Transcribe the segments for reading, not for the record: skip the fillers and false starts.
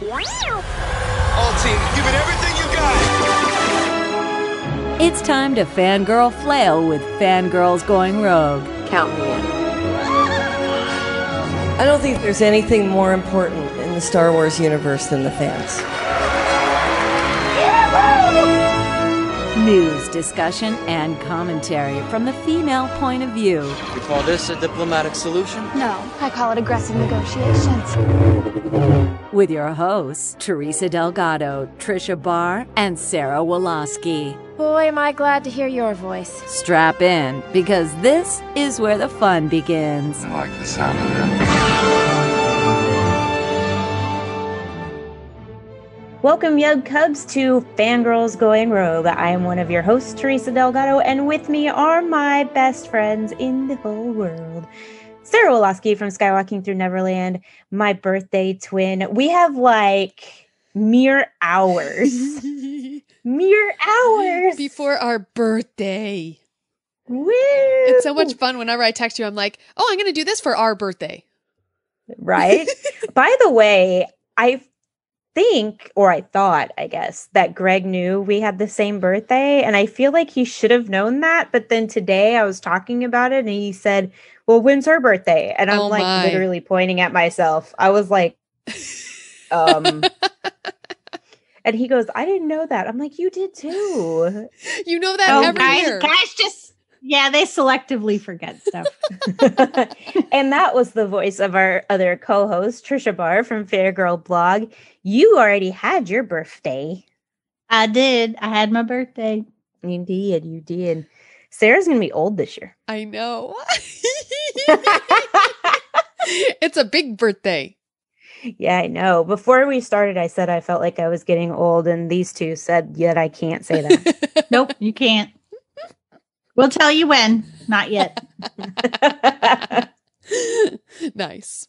All team, give it everything you got. It's time to fangirl flail with Fangirls Going Rogue. Count me in. I don't think there's anything more important in the Star Wars universe than the fans. News, discussion, and commentary from the female point of view. You call this a diplomatic solution? No, I call it aggressive negotiations. With your hosts, Teresa Delgado, Trisha Barr, and Sarah Woloski. Boy, am I glad to hear your voice. Strap in, because this is where the fun begins. I like the sound of that. Welcome, young cubs, to Fangirls Going Rogue. I am one of your hosts, Teresa Delgado, and with me are my best friends in the whole world. Sarah Woloski from Skywalking Through Neverland, my birthday twin. We have like mere hours. Mere hours. Before our birthday. Woo! It's so much fun. Whenever I text you, I'm like, oh, I'm going to do this for our birthday. Right? By the way, I thought, that Greg knew we had the same birthday, and I feel like he should have known that, but then today I was talking about it, and he said, well, when's her birthday? And I'm literally pointing at myself. I was like, and he goes, I didn't know that. I'm like, you did too. You know that every year. Guys they selectively forget stuff. And that was the voice of our other co-host, Trisha Barr from Fairgirl Blog. You already had your birthday. I did. I had my birthday. You did. Sarah's going to be old this year. I know. It's a big birthday. Yeah, I know. Before we started, I said I felt like I was getting old, and these two said, yet I can't say that. Nope, you can't. We'll tell you when. Not yet. Nice.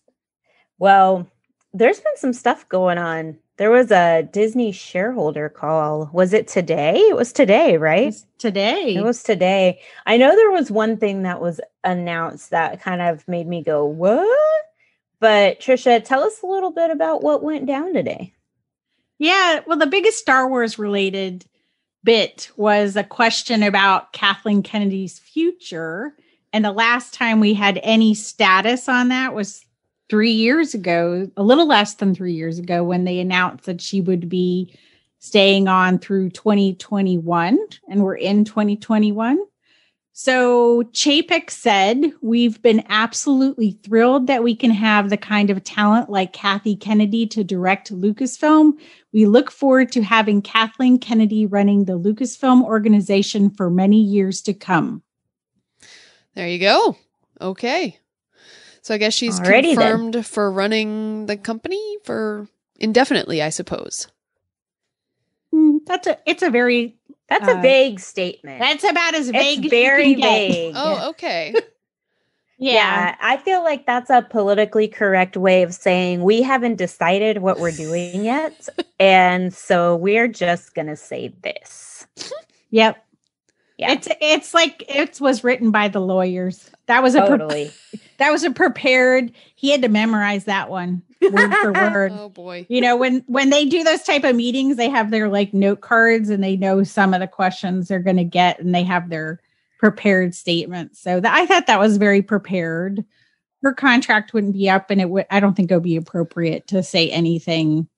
Well, there's been some stuff going on. There was a Disney shareholder call. Was it today? It was today, right? It was today. I know there was one thing that was announced that kind of made me go, what? But Trisha, tell us a little bit about what went down today. Yeah, well, the biggest Star Wars related bit was a question about Kathleen Kennedy's future. And the last time we had any status on that was 3 years ago, a little less than 3 years ago, when they announced that she would be staying on through 2021, and we're in 2021. So Chapek said, we've been absolutely thrilled that we can have the kind of talent like Kathy Kennedy to direct Lucasfilm. We look forward to having Kathleen Kennedy running the Lucasfilm organization for many years to come. There you go. Okay. So I guess she's Alrighty confirmed for running the company for indefinitely, I suppose. That's a very vague statement. That's about as vague. It's very as you can vague. Oh, okay. Yeah, I feel like that's a politically correct way of saying we haven't decided what we're doing yet. And so we're just going to say this. Yep. Yeah. It's like it was written by the lawyers. That was that was a prepared. He had to memorize that one word for word. Oh boy. You know, when they do those type of meetings, they have their like note cards and they know some of the questions they're going to get, and they have their prepared statements. So I thought that was very prepared. Her contract wouldn't be up, and I don't think it would be appropriate to say anything.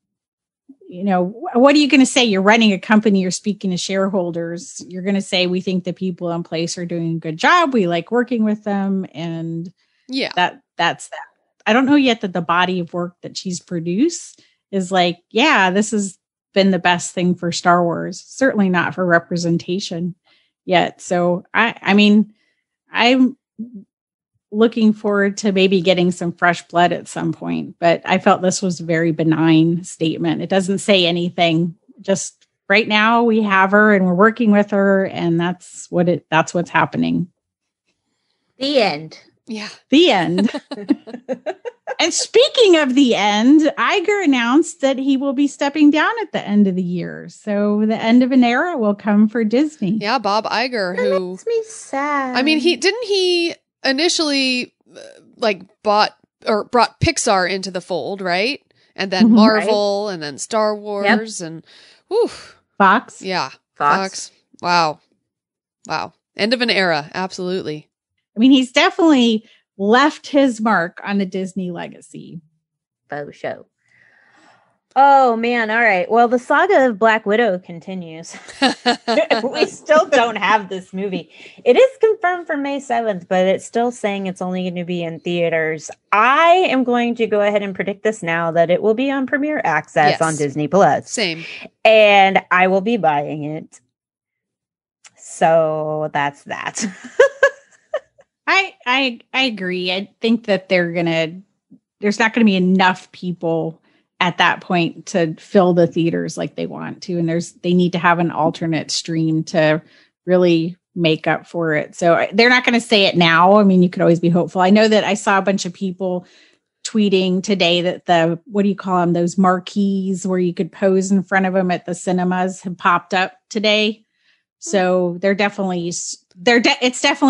You know, what are you going to say? You're running a company, you're speaking to shareholders. You're going to say, we think the people in place are doing a good job. We like working with them. And yeah, that's that. I don't know yet that the body of work that she's produced is like, yeah, this has been the best thing for Star Wars. Certainly not for representation yet. So I mean, I'm looking forward to maybe getting some fresh blood at some point, but I felt this was a very benign statement. It doesn't say anything. Just right now we have her and we're working with her, and that's what's happening. The end. Yeah. The end. And speaking of the end, Iger announced that he will be stepping down at the end of the year. So the end of an era will come for Disney. Yeah, Bob Iger, That makes me sad. I mean, he initially brought Pixar into the fold, right? and then Marvel, and then Star Wars, and whew. Fox. Yeah. Fox. Wow. End of an era. Absolutely. I mean, he's definitely left his mark on the Disney legacy. Faux show. Oh, man. All right. Well, the saga of Black Widow continues. We still don't have this movie. It is confirmed for May 7th, but it's still saying it's only going to be in theaters. I am going to go ahead and predict this now that it will be on Premiere Access on Disney Plus. Same. And I will be buying it. So that's that. I agree. I think that there's not going to be enough people at that point to fill the theaters like they want to. And they need to have an alternate stream to really make up for it. So they're not going to say it now. I mean, you could always be hopeful. I know that I saw a bunch of people tweeting today that what do you call them? Those marquees where you could pose in front of them at the cinemas have popped up today. So it's definitely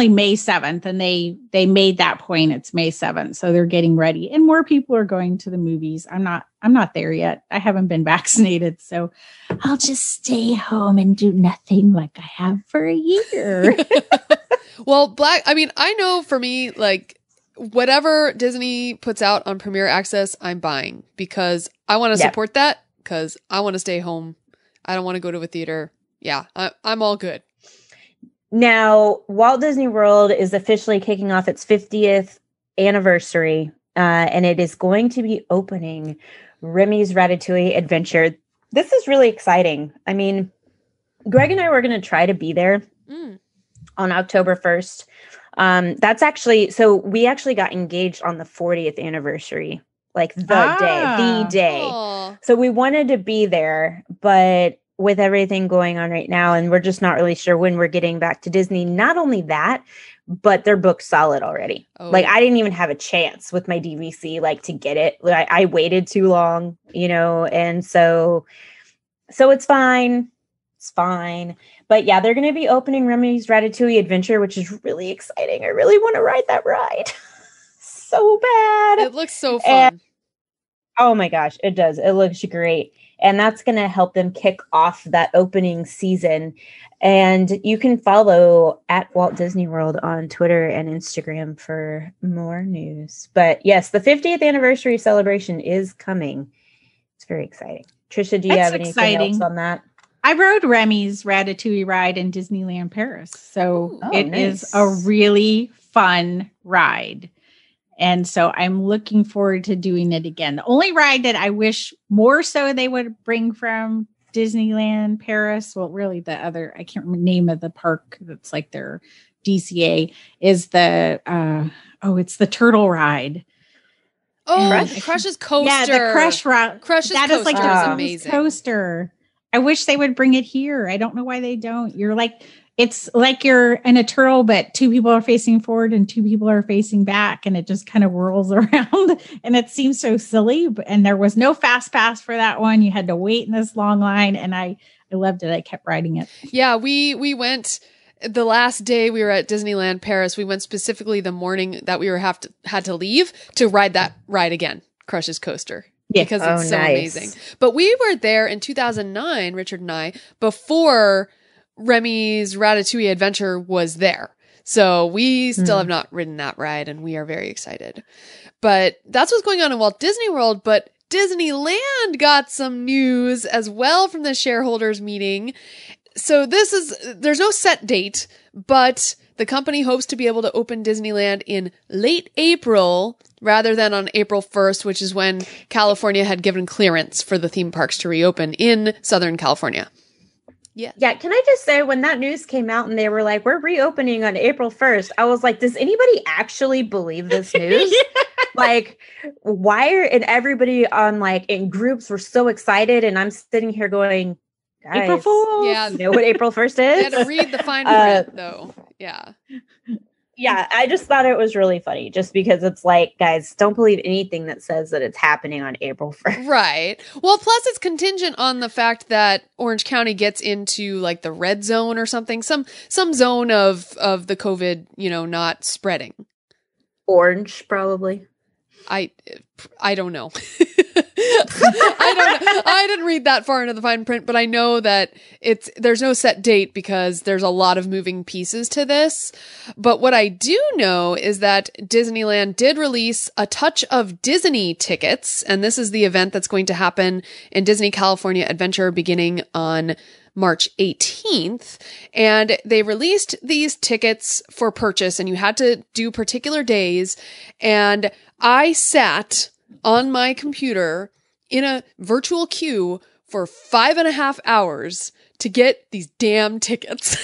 May 7th, and they made that point. It's May 7th. So they're getting ready, and more people are going to the movies. I'm not there yet. I haven't been vaccinated, so I'll just stay home and do nothing like I have for a year. Well, I know for me, like whatever Disney puts out on Premiere Access, I'm buying because I want to support that because I want to stay home. I don't want to go to a theater. Yeah, I'm all good. Now, Walt Disney World is officially kicking off its 50th anniversary, and it is going to be opening Remy's Ratatouille Adventure. This is really exciting. I mean, Greg and I were going to try to be there on October 1st. That's actually, so we actually got engaged on the 40th anniversary, like the day. Aww. So we wanted to be there, but with everything going on right now, and we're just not really sure when we're getting back to Disney. Not only that, but they're booked solid already. Oh. Like I didn't even have a chance with my DVC, like to get it. Like, I waited too long, and so it's fine. It's fine. But yeah, they're going to be opening Remy's Ratatouille Adventure, which is really exciting. I really want to ride that ride so bad. It looks so fun. Oh my gosh, it does. It looks great. And that's going to help them kick off that opening season. And you can follow at Walt Disney World on Twitter and Instagram for more news. But yes, the 50th anniversary celebration is coming. It's very exciting. Trisha, do you have anything else on that? I rode Remy's Ratatouille ride in Disneyland Paris. So it is a really fun ride. And so I'm looking forward to doing it again. The only ride that I wish more so they would bring from Disneyland Paris, well, really the other, I can't remember the name of the park that's like their DCA, is it's the turtle ride. Oh, Crush's coaster. Yeah, the Crush ride. Crush's that coaster is like is a amazing. Coaster. I wish they would bring it here. I don't know why they don't. It's like you're in a turtle, but two people are facing forward and two people are facing back, and it just kind of whirls around. And it seems so silly. And there was no fast pass for that one. You had to wait in this long line, and I loved it. I kept riding it. Yeah, we went the last day we were at Disneyland Paris. We went specifically the morning that we had to leave to ride that ride again, Crush's coaster. Yeah. Because it's so amazing. But we were there in 2009, Richard and I, before Remy's Ratatouille Adventure was there. So we still have not ridden that ride, and we are very excited. But that's what's going on in Walt Disney World. But Disneyland got some news as well from the shareholders meeting. So there's no set date, but the company hopes to be able to open Disneyland in late April rather than on April 1st, which is when California had given clearance for the theme parks to reopen in Southern California. Yeah. Yeah. Can I just say, when that news came out and they were like, we're reopening on April 1st, I was like, does anybody actually believe this news? Like, and everybody in groups were so excited. And I'm sitting here going, guys, April Fools. Yeah. You know what April 1st is? I had to read the fine print though. Yeah. Yeah, I just thought it was really funny just because it's like, guys, don't believe anything that says that it's happening on April 1st. Right. Well, plus it's contingent on the fact that Orange County gets into like the red zone or something, some zone of the COVID, not spreading. Orange, probably. I don't know. I don't know. I didn't read that far into the fine print, but I know that there's no set date because there's a lot of moving pieces to this. But what I do know is that Disneyland did release a Touch of Disney tickets, and this is the event that's going to happen in Disney California Adventure beginning on March 18th. And they released these tickets for purchase, and you had to do particular days. And I sat on my computer in a virtual queue for 5.5 hours to get these damn tickets.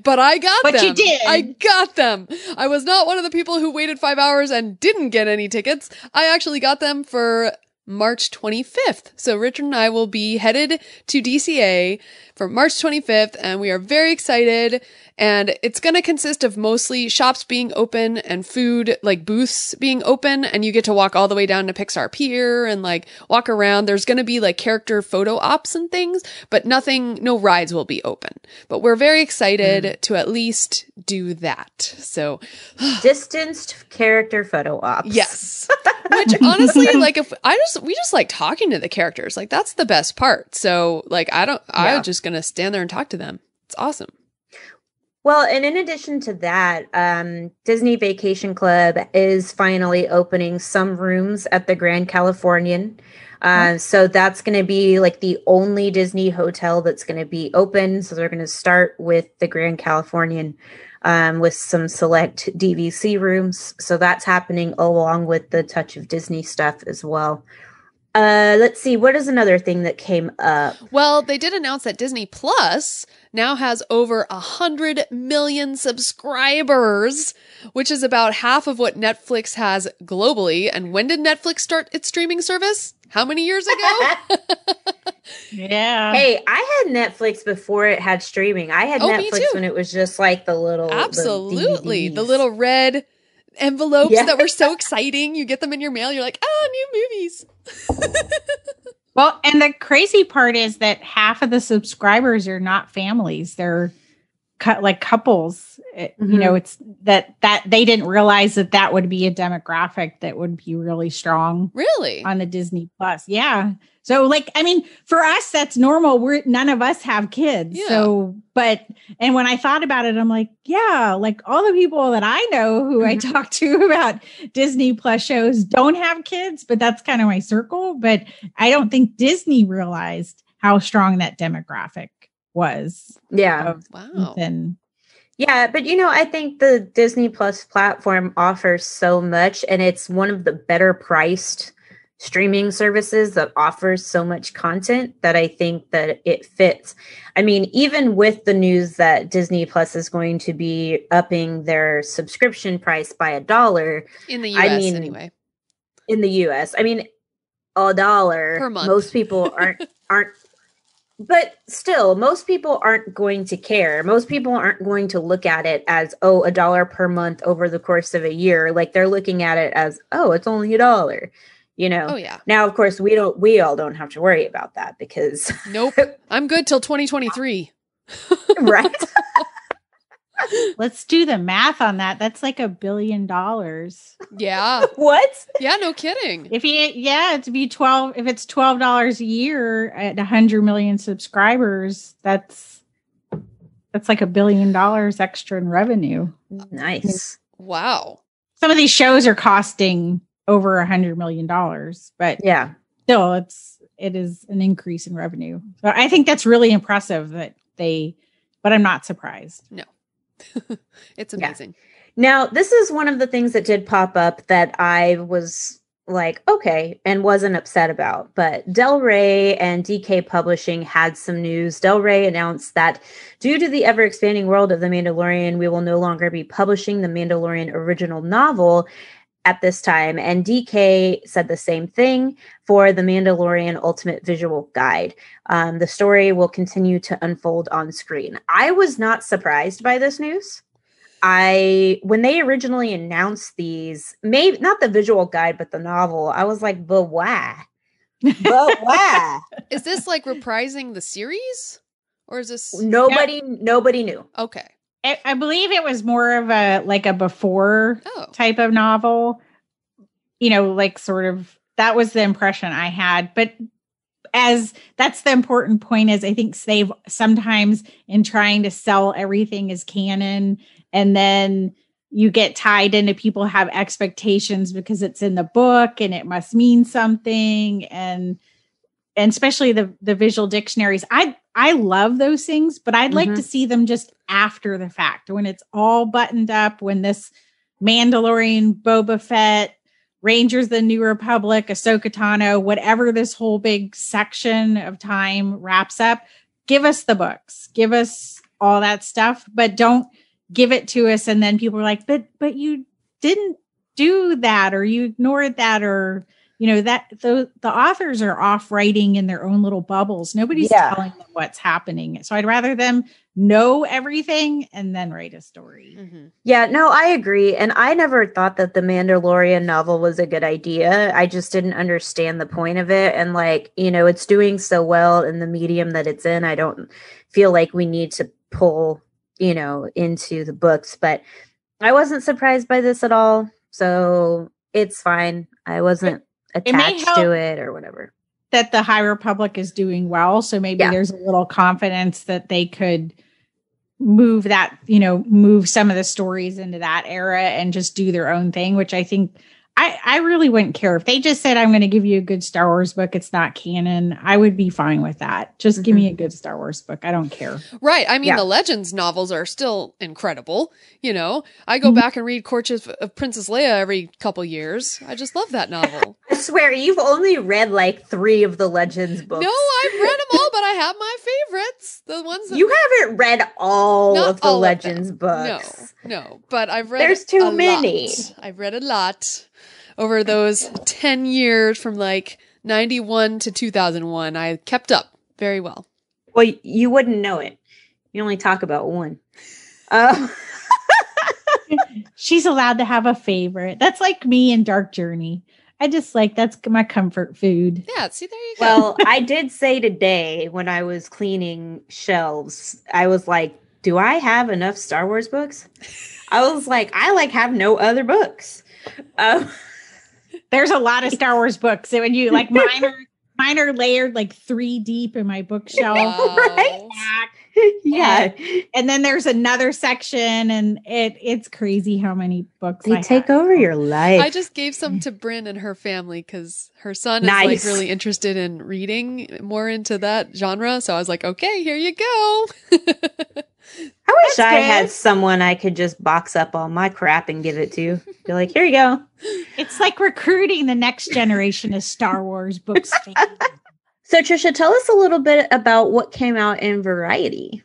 But I got them. But you did. I got them. I was not one of the people who waited 5 hours and didn't get any tickets. I actually got them for March 25th. So Richard and I will be headed to DCA for March 25th, and we are very excited. And it's going to consist of mostly shops being open and food, like booths being open, and you get to walk all the way down to Pixar Pier and like walk around. There's going to be like character photo ops and things, but no rides will be open. But we're very excited to at least do that. So distanced character photo ops. Yes. Which honestly, like we just like talking to the characters. Like that's the best part. So like I'm just going to stand there and talk to them. It's awesome. Well, and in addition to that, Disney Vacation Club is finally opening some rooms at the Grand Californian. So that's going to be like the only Disney hotel that's going to be open. So they're going to start with the Grand Californian with some select DVC rooms. So that's happening along with the Touch of Disney stuff as well. Let's see. What is another thing that came up? Well, they did announce that Disney Plus now has over 100 million subscribers, which is about half of what Netflix has globally. And when did Netflix start its streaming service? How many years ago? Yeah. Hey, I had Netflix before it had streaming. I had Netflix when it was just like the little Absolutely. the The little red envelopes that were so exciting. You get them in your mail. You're like, new movies. Well, and the crazy part is that half of the subscribers are not families. They're like couples. You know, it's that they didn't realize that would be a demographic that would be really strong. Really? On the Disney Plus. Yeah. So like, I mean, for us, that's normal. None of us have kids. Yeah. So, and when I thought about it, I'm like, yeah, like all the people that I know who I talk to about Disney Plus shows don't have kids, but that's kind of my circle. But I don't think Disney realized how strong that demographic was. Yeah. Wow. Yeah, but I think the Disney Plus platform offers so much, and it's one of the better priced streaming services that offers so much content that I think that it fits. I mean, even with the news that Disney Plus is going to be upping their subscription price by $1 in the US, anyway. In the US, I mean, $1 per month. Most people aren't. But still, most people aren't going to care. Most people aren't going to look at it as, $1 per month over the course of a year. Like they're looking at it as, it's only $1, Oh, yeah. Now, of course, we all don't have to worry about that because. Nope. I'm good till 2023. Right. Let's do the math on that. That's like $1 billion. Yeah. What? Yeah, no kidding. If it's $12 a year at 100 million subscribers, that's like $1 billion extra in revenue. Nice. Wow. Some of these shows are costing over $100 million, but yeah, still it is an increase in revenue. So I think that's really impressive but I'm not surprised. No. It's amazing. Yeah. Now, this is one of the things that did pop up that I was like, okay, and wasn't upset about. But Del Rey and DK Publishing had some news. Del Rey announced that due to the ever-expanding world of The Mandalorian, we will no longer be publishing the Mandalorian original novel at this time. And DK said the same thing for The Mandalorian Ultimate Visual Guide. The story will continue to unfold on screen. I was not surprised by this news. When they originally announced these, maybe not the visual guide, but the novel, I was like, but why? But why? Is this like reprising the series? Or is this nobody knew? Okay. I believe it was more of a before type of novel, like sort of that was the impression I had. But as that's the important point is I think they've sometimes in trying to sell everything as canon, and then you get tied into people have expectations because it's in the book and it must mean something. And especially the visual dictionaries. I love those things, but I'd like to see them just after the fact when it's all buttoned up, when this Mandalorian, Boba Fett, Rangers, the New Republic, Ahsoka Tano, whatever this whole big section of time wraps up, give us the books, give us all that stuff, but don't give it to us. And then people are like, but you didn't do that, or you ignored that, or, you know, that the authors are off writing in their own little bubbles. Nobody's telling them what's happening. So I'd rather them know everything and then write a story. Yeah, no, I agree. And I never thought that the Mandalorian novel was a good idea. I just didn't understand the point of it. And like, you know, it's doing so well in the medium that it's in. I don't feel like we need to pull, you know, into the books, but I wasn't surprised by this at all. So it's fine. I wasn't attached to it or whatever. That the High Republic is doing well. So maybe there's a little confidence that they could move that, you know, move some of the stories into that era and just do their own thing, which I think I really wouldn't care if they just said, I'm going to give you a good Star Wars book. It's not canon. I would be fine with that. Just give me a good Star Wars book. I don't care. Right. I mean, the Legends novels are still incredible. You know, I go back and read Courtship of Princess Leia every couple years. I just love that novel. I swear, you've only read like 3 of the Legends books. No, I've read them all, but I have my favorites. The ones that you haven't read all of the Legends books. No, but I've read There's too many. I've read a lot over those 10 years from like 91 to 2001. I kept up very well. Well, you wouldn't know it. You only talk about one. She's allowed to have a favorite. That's like me in Dark Journey. I just like, that's my comfort food. Yeah, see, there you go. Well, I did say today when I was cleaning shelves, I was like, do I have enough Star Wars books? I was like, I have no other books. There's a lot of Star Wars books. So when you like mine are layered like 3 deep in my bookshelf. Wow. Right? Yeah. And then there's another section, and it's crazy how many books they take over your life. I just gave some to Bryn and her family because her son is like really interested in reading more into that genre. So I was like, okay, here you go. I wish I had someone I could just box up all my crap and give it to. Be like, here you go. It's like recruiting the next generation of Star Wars books fans. So, Trisha, tell us a little bit about what came out in Variety.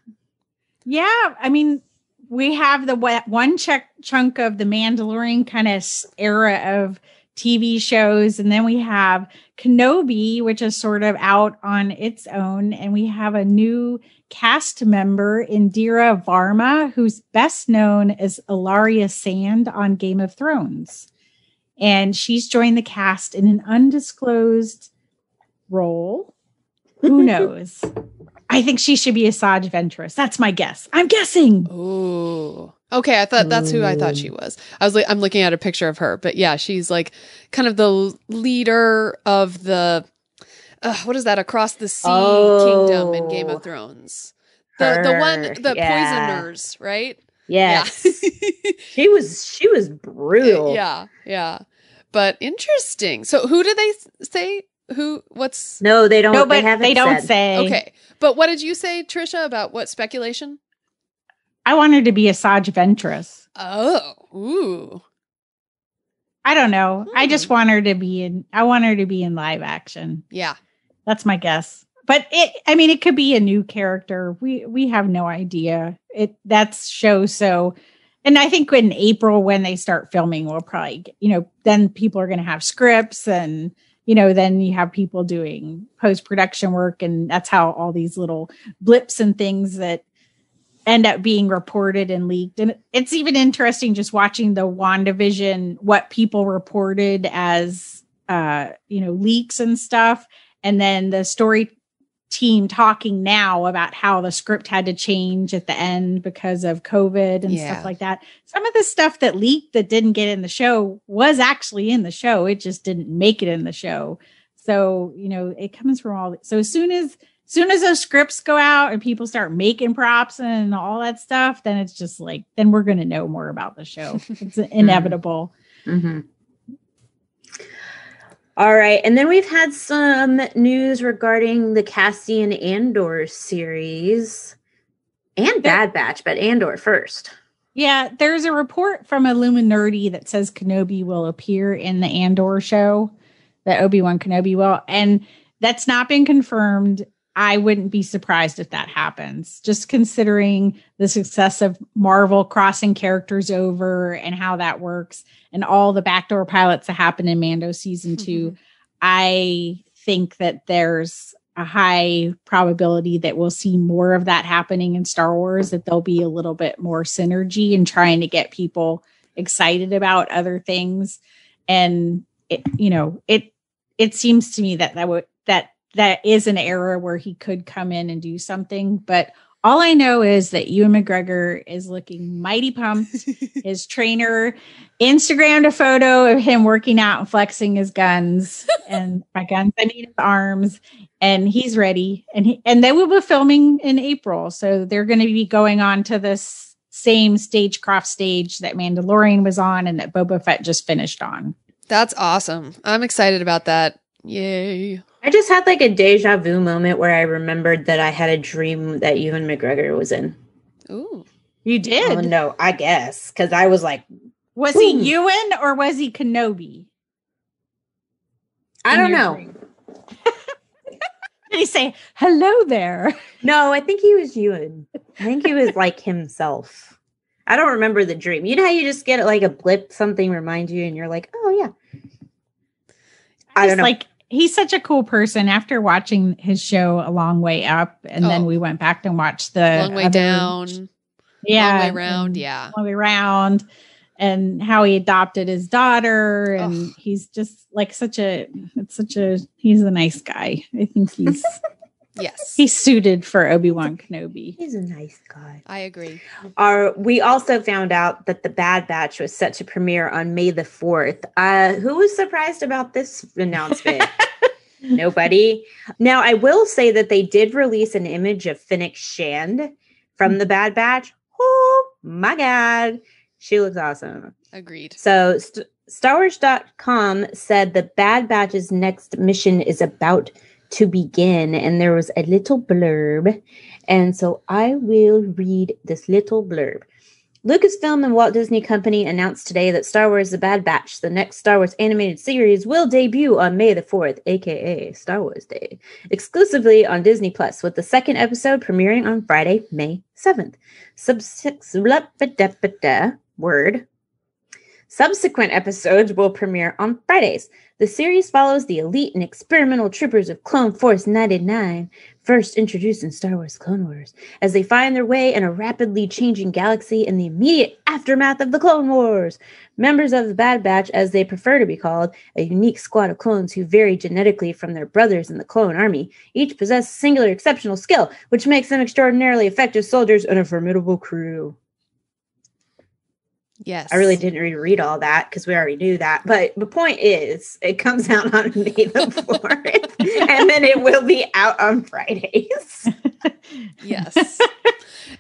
Yeah, I mean, we have the one chunk of the Mandalorian kind of era of TV shows, and then we have Kenobi, which is sort of out on its own, and we have a new cast member, Indira Varma, who's best known as Ilaria Sand on Game of Thrones. And she's joined the cast in an undisclosed role. Who knows? I think she should be Asajj Ventress. That's my guess. I'm guessing. Oh, okay. I thought that's who I thought she was. I'm looking at a picture of her, but yeah, she's like kind of the leader of the what is that? Across the Sea kingdom in Game of Thrones. The poisoners, right? Yes. Yeah. She was brutal. Yeah. But interesting. So who did they say? What's No, they don't. No, but they don't say. Okay. But what did you say, Trisha, about what speculation? I want her to be Asajj Ventress. Oh. Ooh. I don't know. I just want her to be in live action. Yeah. That's my guess. But it could be a new character. We have no idea. That's show so. And I think in April when they start filming, we'll probably, then people are going to have scripts and, then you have people doing post-production work. And that's how all these little blips and things that end up being reported and leaked. And it's even interesting just watching the WandaVision, what people reported as, leaks and stuff. And then the story team talking now about how the script had to change at the end because of COVID and stuff like that. Some of the stuff that leaked that didn't get in the show was actually in the show. It just didn't make it in the show. So, it comes from all. So as soon as those scripts go out and people start making props and all that stuff, then it's just like, then we're going to know more about the show. It's inevitable. Mm-hmm. All right. And then we've had some news regarding the Cassian Andor series and Bad Batch, but Andor first. Yeah, there's a report from Illuminati that says Kenobi will appear in the Andor show, that Obi-Wan Kenobi will. And that's not been confirmed. I wouldn't be surprised if that happens, just considering the success of Marvel crossing characters over and how that works and all the backdoor pilots that happen in Mando season 2. I think that there's a high probability that we'll see more of that happening in Star Wars, that there'll be a little bit more synergy in trying to get people excited about other things. And it seems to me that is an era where he could come in and do something. But all I know is that Ewan McGregor is looking mighty pumped. His trainer Instagrammed a photo of him working out and flexing his guns. And by guns, I mean his arms. And he's ready. And they will be filming in April. So they're going to be going on to this same stagecraft stage that Mandalorian was on and that Boba Fett just finished on. That's awesome. I'm excited about that. Yay. I just had like a deja vu moment where I remembered that I had a dream that Ewan McGregor was in. Ooh. You did? Oh, no, I guess. Because I was like, was he Ewan or was he Kenobi? I don't know. Did he say, hello there? No, I think he was Ewan. I think he was like himself. I don't remember the dream. You know how you just get like a blip, something reminds you and you're like, oh, yeah. I don't know. Like, he's such a cool person. After watching his show A Long Way Up, and then we went back and watched the Long Way Down. Yeah. Long Way Round. Yeah. Long Way Round. And how he adopted his daughter. And he's just like he's a nice guy. I think he's yes. He's suited for Obi-Wan Kenobi. He's a nice guy. I agree. We also found out that the Bad Batch was set to premiere on May the 4th. Who was surprised about this announcement? Nobody. Now, I will say that they did release an image of Fennec Shand from the Bad Batch. Oh, my God. She looks awesome. Agreed. So StarWars.com said the Bad Batch's next mission is about to begin, and there was a little blurb. And so I will read this little blurb. Lucasfilm and Walt Disney Company announced today that Star Wars The Bad Batch, the next Star Wars animated series, will debut on May the 4th, aka Star Wars Day, exclusively on Disney Plus, with the second episode premiering on Friday, May 7th. Subsequent episodes will premiere on Fridays. The series follows the elite and experimental troopers of Clone Force 99, first introduced in Star Wars Clone Wars, as they find their way in a rapidly changing galaxy in the immediate aftermath of the Clone Wars. Members of the Bad Batch, as they prefer to be called, a unique squad of clones who vary genetically from their brothers in the clone army, each possess singular exceptional skill, which makes them extraordinarily effective soldiers and a formidable crew. Yes. I really didn't read all that because we already knew that. But the point is, it comes out on May the 4th, and then it will be out on Fridays. Yes.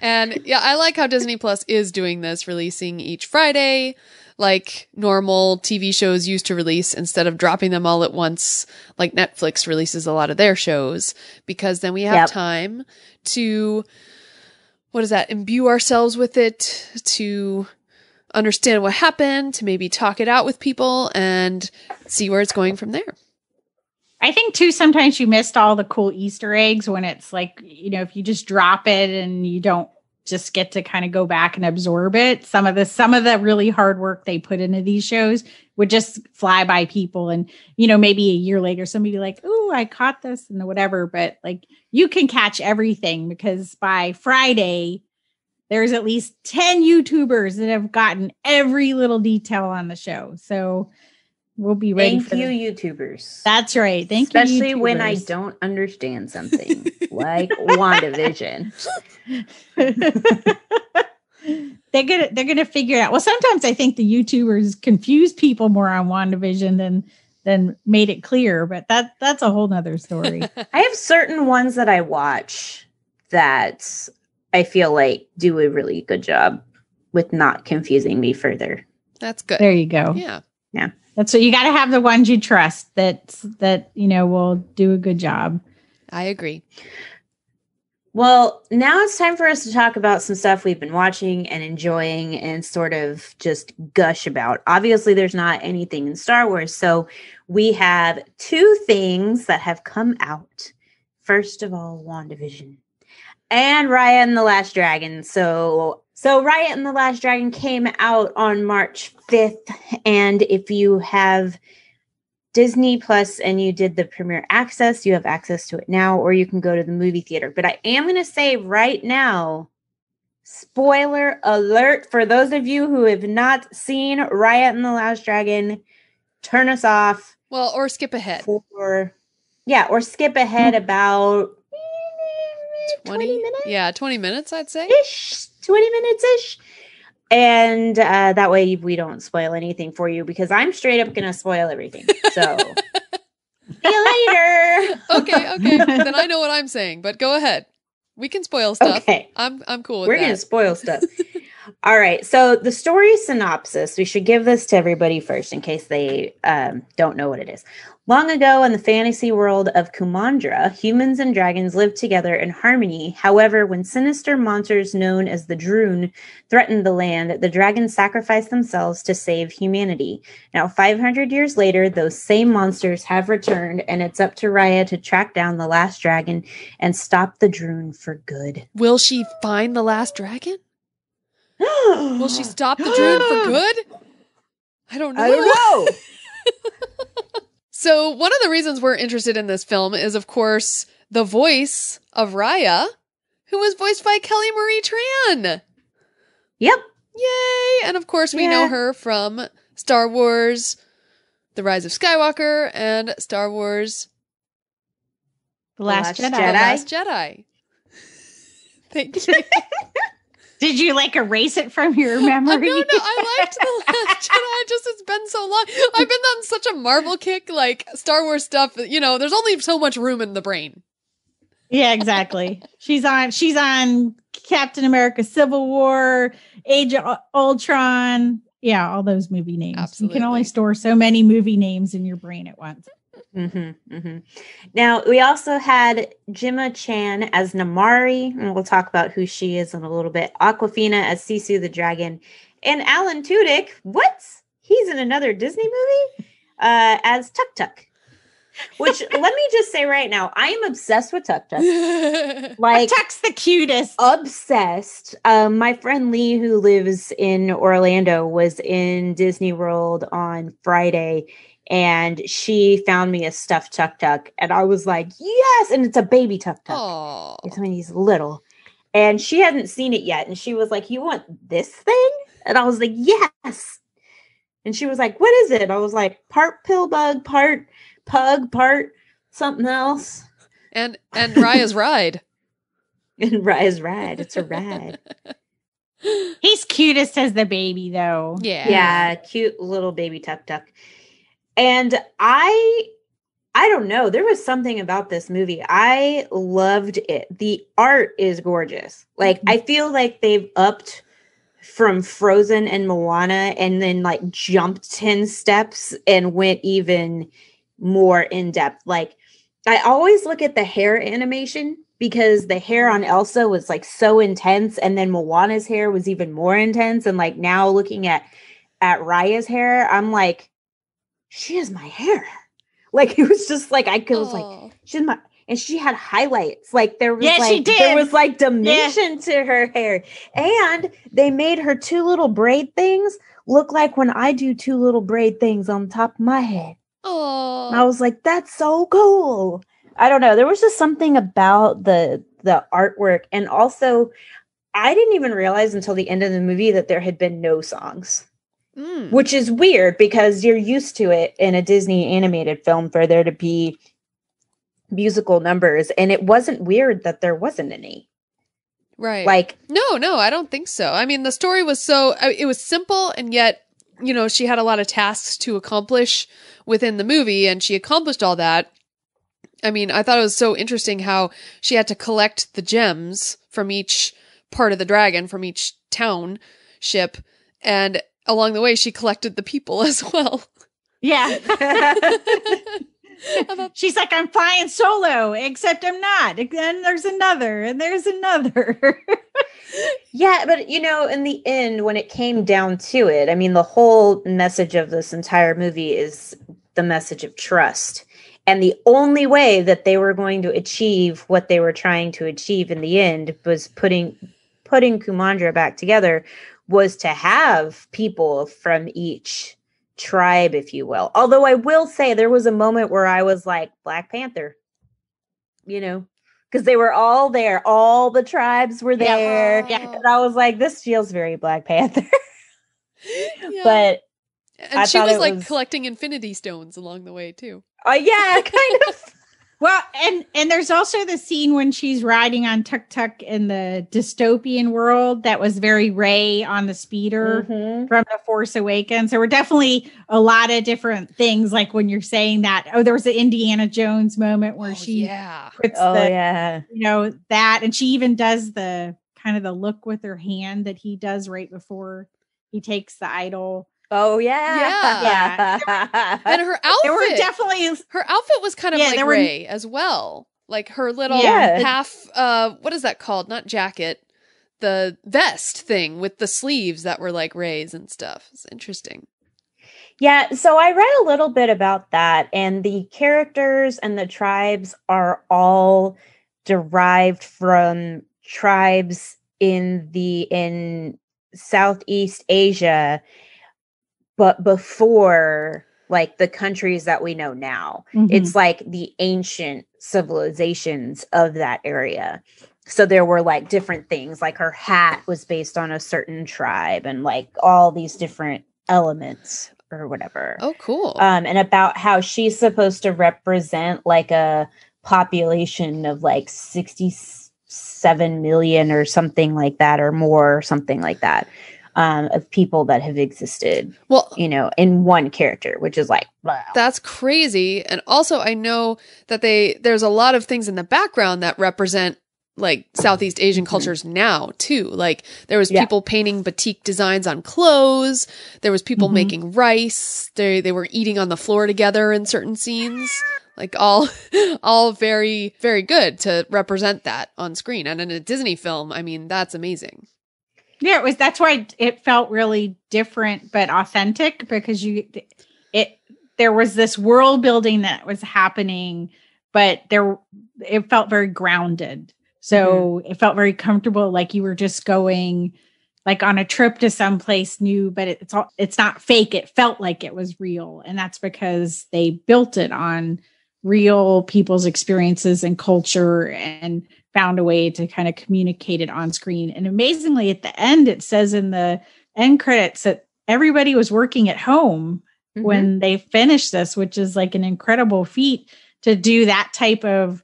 And yeah, I like how Disney Plus is doing this, releasing each Friday, like normal TV shows used to release, instead of dropping them all at once, like Netflix releases a lot of their shows, because then we have time to, imbue ourselves with it, to understand what happened, to maybe talk it out with people and see where it's going from there. I think too, sometimes you missed all the cool Easter eggs when it's like, if you just drop it and you don't just get to kind of go back and absorb it. Some of the really hard work they put into these shows would just fly by people. And, maybe a year later, somebody be like, "Ooh, I caught this," and whatever. But like, you can catch everything because by Friday, there's at least 10 YouTubers that have gotten every little detail on the show. So we'll be ready Thank you, YouTubers. That's right. Thank you, YouTubers. Especially when I don't understand something. like WandaVision. They're gonna figure it out. Well, sometimes I think the YouTubers confuse people more on WandaVision than made it clear, but that's a whole nother story. I have certain ones that I watch that I feel like do a really good job with not confusing me further. That's good. There you go. Yeah. Yeah. That's what you got to have, the ones you trust that will do a good job. I agree. Well, now it's time for us to talk about some stuff we've been watching and enjoying and sort of just gush about. Obviously, there's not anything in Star Wars, so we have two things that have come out. First of all, WandaVision and Raya and the Last Dragon. So Raya and the Last Dragon came out on March 5th, and if you have Disney Plus and you did the premiere access, you have access to it now, or you can go to the movie theater. But I am going to say right now, spoiler alert, for those of you who have not seen Raya and the Last Dragon, turn us off. Well, or skip ahead. Or skip ahead about 20 minutes? Yeah, 20 minutes, I'd say. 20 minutes-ish. And that way we don't spoil anything for you, because I'm straight up going to spoil everything. So, see you later. Okay. Then I know what I'm saying, but go ahead. We can spoil stuff. Okay. I'm cool with We're that. going to spoil stuff. All right. So the story synopsis, we should give this to everybody first in case they don't know what it is. Long ago in the fantasy world of Kumandra, humans and dragons lived together in harmony. However, when sinister monsters known as the Droon threatened the land, the dragons sacrificed themselves to save humanity. Now, 500 years later, those same monsters have returned, and it's up to Raya to track down the last dragon and stop the Droon for good. Will she find the last dragon? Will she stop the Droon for good? I don't know. So one of the reasons we're interested in this film is, of course, the voice of Raya, who was voiced by Kelly Marie Tran. Yep. Yay! And of course, we know her from Star Wars, The Rise of Skywalker, and Star Wars, The Last Jedi. The Last Jedi. Thank you. Did you erase it from your memory? No, I liked The Last Jedi. It's been so long. I've been on such a Marvel kick, Star Wars stuff. There's only so much room in the brain. Yeah, exactly. She's on Captain America: Civil War, Age of Ultron. Yeah, all those movie names. Absolutely. You can only store so many movie names in your brain at once. Mm-hmm, mm-hmm. Now, we also had Gemma Chan as Namari, and we'll talk about who she is in a little bit. Awkwafina as Sisu the Dragon, and Alan Tudyk, he's in another Disney movie, as Tuk Tuk. Which, let me just say right now, I am obsessed with Tuk Tuk. Tuk's the cutest. Obsessed. My friend Lee, who lives in Orlando, was in Disney World on Friday, and she found me a stuffed Tuk Tuk, and I was like, yes! And it's a baby Tuk Tuk. Aww. It's when he's little. And she hadn't seen it yet, and she was like, you want this thing? And I was like, yes! And she was like, what is it? I was like, part pill bug, part pug, part something else. And Raya's ride. And Raya's ride. It's a ride. He's cutest as the baby, though. Yeah, cute little baby Tuk Tuk. And I don't know. There was something about this movie. I loved it. The art is gorgeous. I feel like they've upped from Frozen and Moana and then jumped 10 steps and went even more in depth. I always look at the hair animation because the hair on Elsa was so intense, and then Moana's hair was even more intense. And now looking at Raya's hair, I'm like, she has my hair. It was just she's my, and she had highlights. There was she did. There was dimension to her hair. And they made her two little braid things look like when I do two little braid things on top of my head. Oh, I was like, that's so cool. I don't know. There was just something about the artwork. And also, I didn't even realize until the end of the movie that there had been no songs. Which is weird because you're used to it in a Disney animated film for there to be musical numbers, and it wasn't weird that there wasn't any. Right. Like, no, I don't think so. I mean, the story was it was simple, and yet, you know, she had a lot of tasks to accomplish within the movie, and she accomplished all that. I mean, I thought it was so interesting how she had to collect the gems from each part of the dragon, from each township, and along the way, she collected the people as well. Yeah. She's like, I'm flying solo, except I'm not. And there's another, and there's another. Yeah, but you know, in the end, when it came down to it, I mean, the whole message of this entire movie is the message of trust. And the only way that they were going to achieve what they were trying to achieve in the end was putting Kumandra back together, was to have people from each tribe, if you will. Although I will say there was a moment where I was like, Black Panther, you know, because they were all there. All the tribes were there. Yeah. And I was like, this feels very Black Panther. Yeah. But and she was like collecting infinity stones along the way too. Yeah, kind of. Well, and there's also the scene when she's riding on Tuk Tuk in the dystopian world that was very Rey on the speeder from The Force Awakens. There were definitely a lot of different things, like when you're saying that. Oh, there was the Indiana Jones moment where she puts you know, that, and she even does the kind of the look with her hand that he does right before he takes the idol. Oh yeah. And her outfit. There were definitely her outfit was kind of like Rey as well. Like her little half what is that called? Not jacket. The vest thing with the sleeves that were like Rey's and stuff. It's interesting. Yeah, so I read a little bit about that, and the characters and the tribes are all derived from tribes in Southeast Asia, but before like the countries that we know now. It's like the ancient civilizations of that area. So there were like different things, like her hat was based on a certain tribe, and like all these different elements or whatever. Oh, cool. And about how she's supposed to represent like a population of like 67 million or something like that, or more, or something like that. Of people that have existed, well, you know, in one character, which is like, wow. That's crazy. And also I know that there's a lot of things in the background that represent like Southeast Asian cultures now too. Like there was people painting batik designs on clothes. There was people making rice. They were eating on the floor together in certain scenes. Like all very, very good to represent that on screen. And in a Disney film, I mean, that's amazing. Yeah, that's why it felt really different but authentic, because there was this world building that was happening, but it felt very grounded. So it felt very comfortable, like you were just going like on a trip to someplace new, but it's not fake. It felt like it was real, and that's because they built it on real people's experiences and culture, and found a way to kind of communicate it on screen. And amazingly, at the end, it says in the end credits that everybody was working at home when they finished this, which is like an incredible feat to do that type of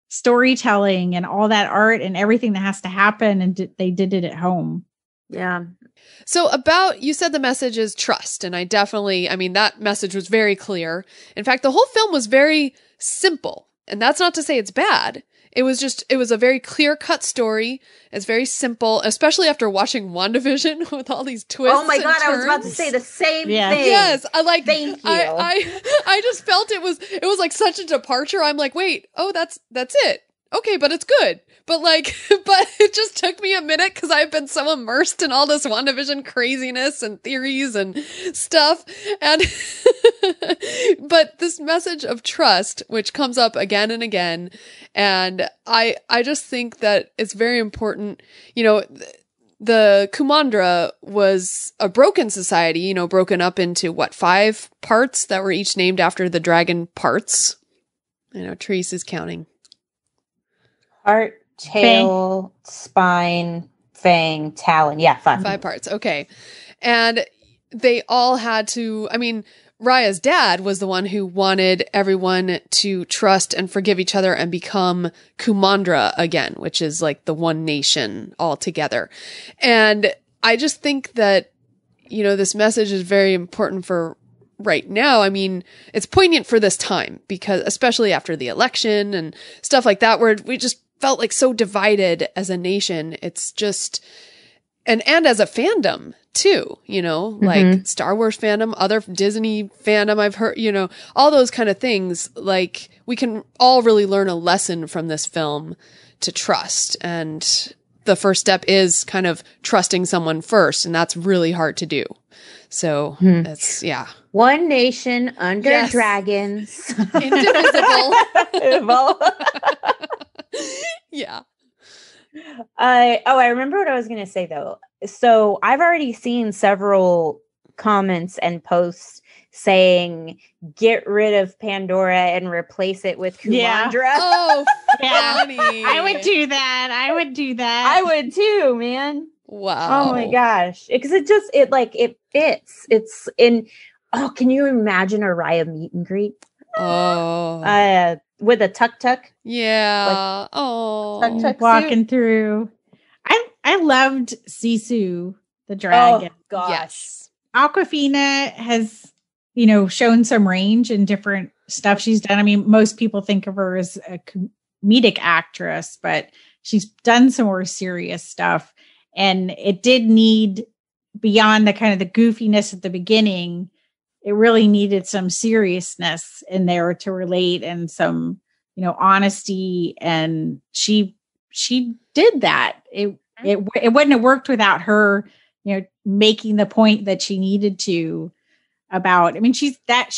storytelling and all that art and everything that has to happen. And they did it at home. Yeah. So you said the message is trust. And I mean, that message was very clear. In fact, the whole film was very simple. And that's not to say it's bad. It was a very clear-cut story. It's very simple, especially after watching WandaVision with all these twists. Oh my God, and turns. I was about to say the same thing. Yes, Thank you. I just felt it was like such a departure. I'm like, wait, oh, that's it. Okay, but it's good. But it just took me a minute because I've been so immersed in all this WandaVision craziness and theories and stuff. And, but this message of trust, which comes up again and again. And I just think that it's very important, you know, the Kumandra was a broken society, you know, broken up into 5 parts that were each named after the dragon parts. I know Teresa's counting. Heart, tail, spine, fang, talon. Yeah, 5. 5 parts. Okay. And they all had to, I mean, Raya's dad was the one who wanted everyone to trust and forgive each other and become Kumandra again, which is like the one nation all together. And I just think that, you know, this message is very important for right now. I mean, it's poignant for this time because especially after the election and stuff like that, where we just felt like so divided as a nation. It's just, and as a fandom too, you know, like Star Wars fandom, other Disney fandom, I've heard, you know, all those kind of things. Like we can all really learn a lesson from this film to trust. And the first step is kind of trusting someone first. And that's really hard to do. So that's, yeah. One nation under dragons. Indivisible. Yeah. I remember what I was going to say though. So I've already seen several comments and posts saying, get rid of Pandora and replace it with Kumandra. Yeah. Oh, funny. I would do that. I would too, man. Wow. Oh my gosh. Because it fits. It's in, can you imagine a Raya meet and greet? Oh. With a tuk-tuk. Yeah. Tuk-tuk walking suit. through. I loved Sisu, the dragon. Oh gosh. Yes. Awkwafina has, you know, shown some range in different stuff she's done. I mean, most people think of her as a comedic actress, but she's done some more serious stuff. And it did need, beyond the kind of the goofiness at the beginning, it really needed some seriousness in there to relate and some, you know, honesty. And she did that. It wouldn't have worked without her, you know, making the point that she needed to about, I mean, she's not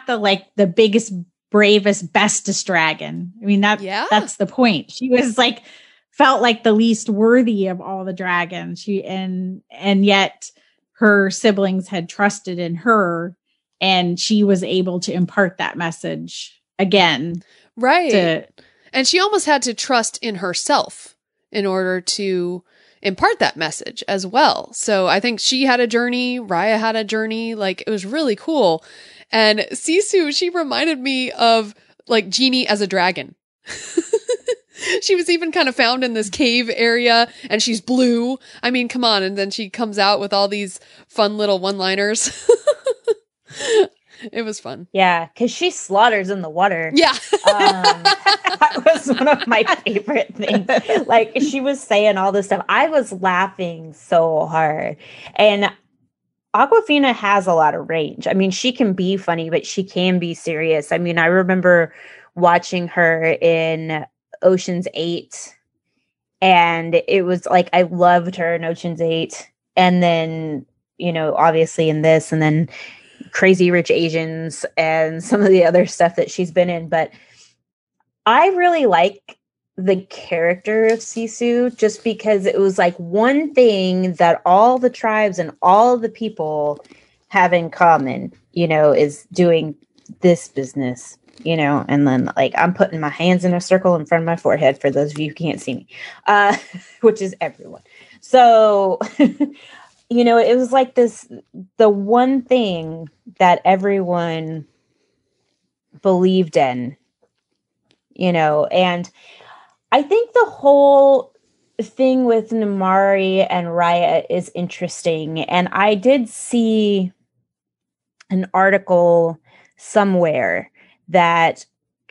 the biggest, bravest, bestest dragon. I mean, that's the point. She was like, felt like the least worthy of all the dragons. And yet her siblings had trusted in her and she was able to impart that message again. Right. And she almost had to trust in herself in order to impart that message as well. So I think she had a journey, Raya had a journey, like it was really cool. And Sisu, she reminded me of like Genie as a dragon. She was even kind of found in this cave area and she's blue. I mean, come on. And then she comes out with all these fun little one-liners. It was fun. Yeah, because she slaughters in the water. Yeah. That was one of my favorite things. Like, she was saying all this stuff. I was laughing so hard. And Awkwafina has a lot of range. I mean, she can be funny, but she can be serious. I mean, I remember watching her in Ocean's 8. And it was like, I loved her in Ocean's 8. And then, you know, obviously in this, and then Crazy Rich Asians and some of the other stuff that she's been in. But I really like the character of Sisu just because it was like one thing that all the tribes and all the people have in common, you know, is doing this business, you know, and then like I'm putting my hands in a circle in front of my forehead for those of you who can't see me, which is everyone. So, you know, it was like the one thing that everyone believed in, you know, and I think the whole thing with Namari and Raya is interesting. And I did see an article somewhere that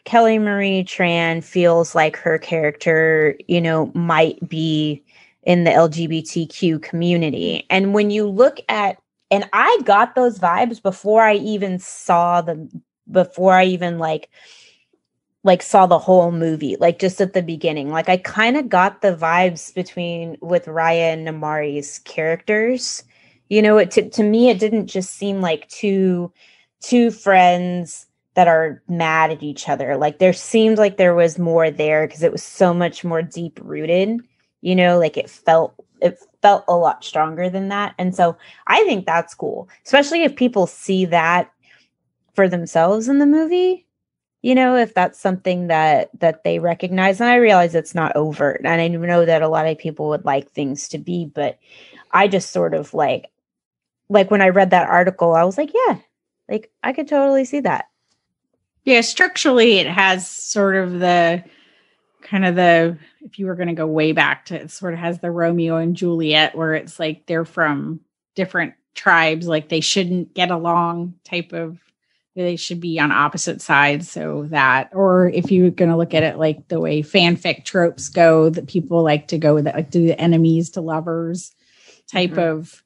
Kelly Marie Tran feels like her character, you know, might be in the LGBTQ community. And when you look at, and I got those vibes before I even saw like saw the whole movie, like just at the beginning, like I kind of got the vibes with Raya and Namari's characters, you know, to me, it didn't just seem like two friends that are mad at each other. Like there seemed like there was more there because it was so much more deep rooted, you know, like it felt a lot stronger than that. And so I think that's cool, especially if people see that for themselves in the movie, you know, if that's something that they recognize. And I realize it's not overt. And I know that a lot of people would like things to be, but I just sort of like, like when I read that article, I was like, yeah, like I could totally see that. Yeah, structurally, it has sort of if you were going to go way back to it, sort of has the Romeo and Juliet, where it's like they're from different tribes, like they shouldn't get along type of, they should be on opposite sides. So that, or if you're going to look at it like the way fanfic tropes go, that people like to go that like do the enemies to lovers type of,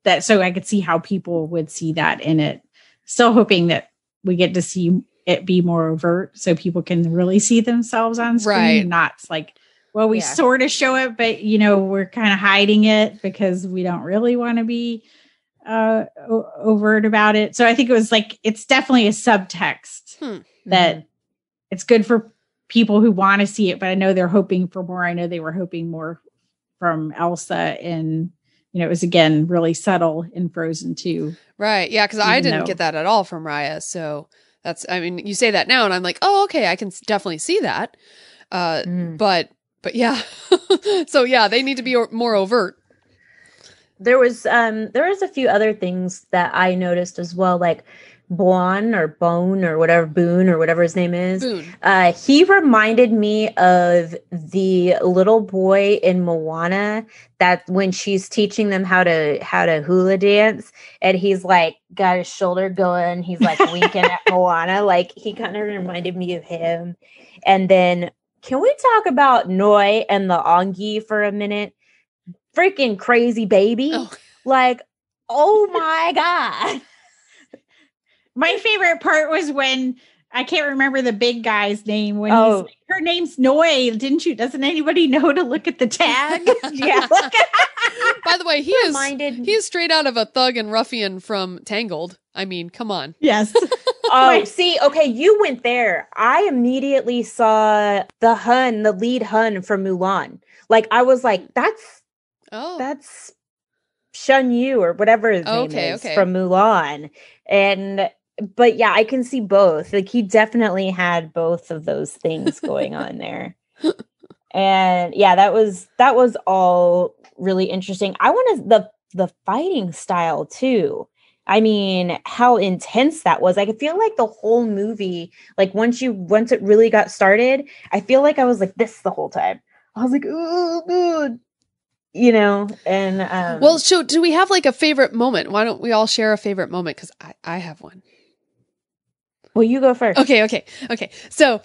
that. So I could see how people would see that in it. Still hoping that we get to see it be more overt so people can really see themselves on screen. Right. Not like, well, we sort of show it, but we're kind of hiding it because we don't really want to be overt about it. So I think it was like, it's definitely a subtext that it's good for people who want to see it, but I know they're hoping for more. I know they were hoping more from Elsa, and it was again really subtle in Frozen 2. Right. Yeah, because I didn't get that at all from Raya. So that's, I mean, you say that now and I'm like, oh, okay, I can definitely see that. But yeah. So yeah, they need to be more overt. There was a few other things that I noticed as well, like Boone or whatever his name is. Boone. He reminded me of the little boy in Moana, that when she's teaching them how to hula dance, and he's like got his shoulder going, he's like winking at Moana, like he kind of reminded me of him. And then can we talk about Noi and the Ongi for a minute? Freaking crazy baby. Like, oh my God. My favorite part was when, I can't remember the big guy's name, when he's like, her name's Noi, didn't you? Doesn't anybody know to look at the tag? Yeah. By the way, he is straight out of a thug and ruffian from Tangled. I mean, come on. Yes. See, okay, you went there. I immediately saw the lead Hun from Mulan. Like, I was like, that's Shun Yu or whatever his name is from Mulan. But yeah, I can see both. Like, he definitely had both of those things going on there. And yeah, that was all really interesting. I wanted the fighting style too. I mean, how intense that was. Like, I feel like the whole movie, like once it really got started, I feel like I was like this the whole time. I was like, oh, good. And well, so do we have like a favorite moment? Why don't we all share a favorite moment? Because I have one. Well, you go first. Okay. So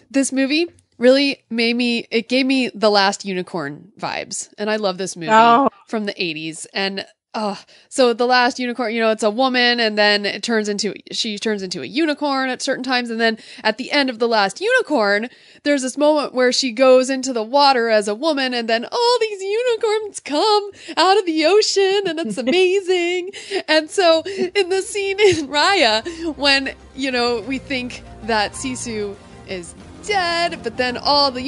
this movie really gave me The Last Unicorn vibes. And I love this movie from the 80s. And so The Last Unicorn, it's a woman, and then she turns into a unicorn at certain times. And then at the end of The Last Unicorn, there's this moment where she goes into the water as a woman, and then all these unicorns come out of the ocean, and it's amazing. And so in the scene in Raya, when, we think that Sisu is dead, but then all the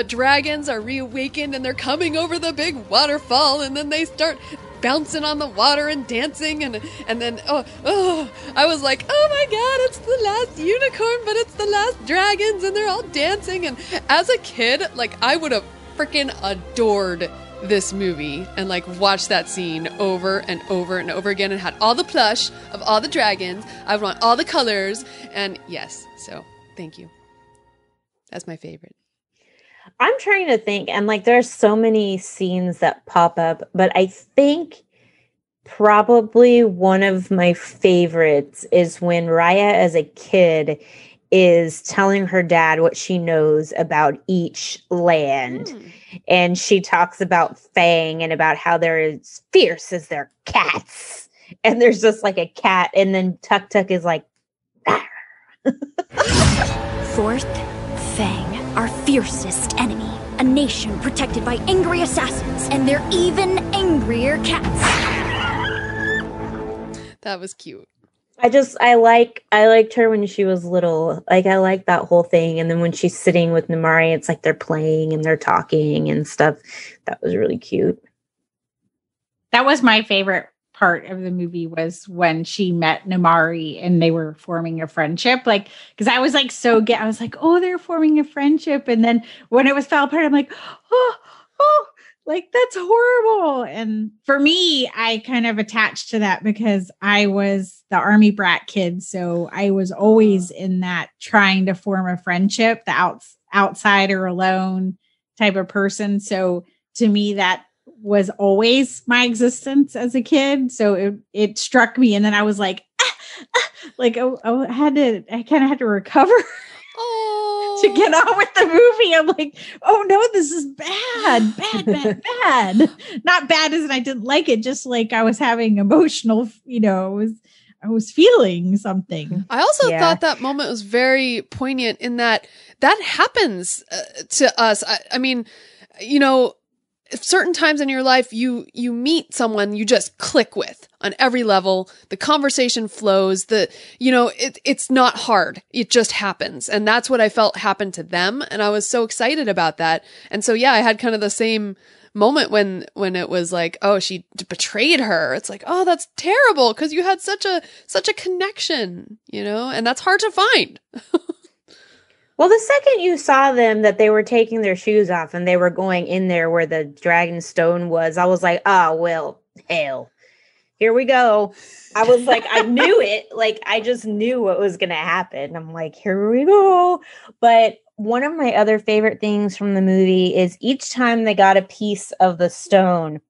dragons are reawakened, and they're coming over the big waterfall, and then they start bouncing on the water and dancing, and then I was like, oh my God, it's the last unicorn, but it's the last dragons, and they're all dancing. And as a kid, like, I would have freaking adored this movie and like watched that scene over and over and over again, and had all the plush of all the dragons. I would want all the colors, and yes, so thank you. That's my favorite. I'm trying to think, and like there's so many scenes that pop up, but I think probably one of my favorites is when Raya as a kid is telling her dad what she knows about each land. And she talks about Fang and about how they're as fierce as their cats. And there's just like a cat, and then Tuk Tuk is like, Fourth, Fang, our fiercest enemy. A nation protected by angry assassins and their even angrier cats. That was cute. I liked her when she was little. Like, I like that whole thing. And then when she's sitting with Namari, it's like they're playing and they're talking and stuff. That was really cute. That was my favorite part of the movie, was when she met Namari and they were forming a friendship. Like, because I was like I was like, oh, they're forming a friendship. And then when it was fell apart, I'm like, oh, Like, that's horrible. And for me, I kind of attached to that because I was the army brat kid. So I was always in that trying to form a friendship, the outsider alone type of person. So to me, that was always my existence as a kid. So it struck me. And then I was like, I kind of had to recover. To get on with the movie. I'm like, oh no, this is bad. Not bad as in I didn't like it, just like I was having emotional, I was feeling something. I also thought that moment was very poignant in that happens to us. I mean, certain times in your life, you meet someone you just click with on every level. The conversation flows. It's not hard. It just happens. And that's what I felt happened to them. And I was so excited about that. And so, I had kind of the same moment when it was like, oh, she betrayed her. It's like, oh, that's terrible. 'Cause you had such a connection, and that's hard to find. Well, the second you saw them that they were taking their shoes off and they were going in there where the dragon stone was, I was like, oh, well, hell, here we go. I was like, I knew it. Like, I just knew what was going to happen. I'm like, here we go. But one of my other favorite things from the movie is each time they got a piece of the stone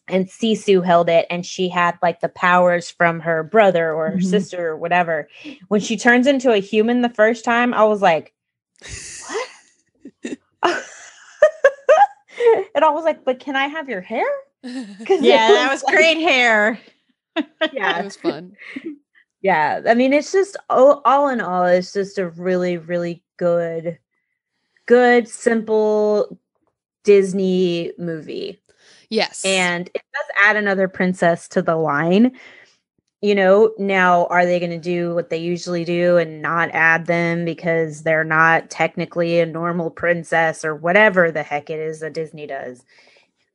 and Sisu held it and she had like the powers from her brother or her sister or whatever. When she turns into a human the first time, I was like, what? And I was like, but can I have your hair? Yeah, that was like, great hair. Yeah. It was fun. Yeah. I mean, it's just all in all, it's just a really, really good, simple Disney movie. Yes. And it does add another princess to the line. Now are they going to do what they usually do and not add them because they're not technically a normal princess or whatever the heck it is that Disney does,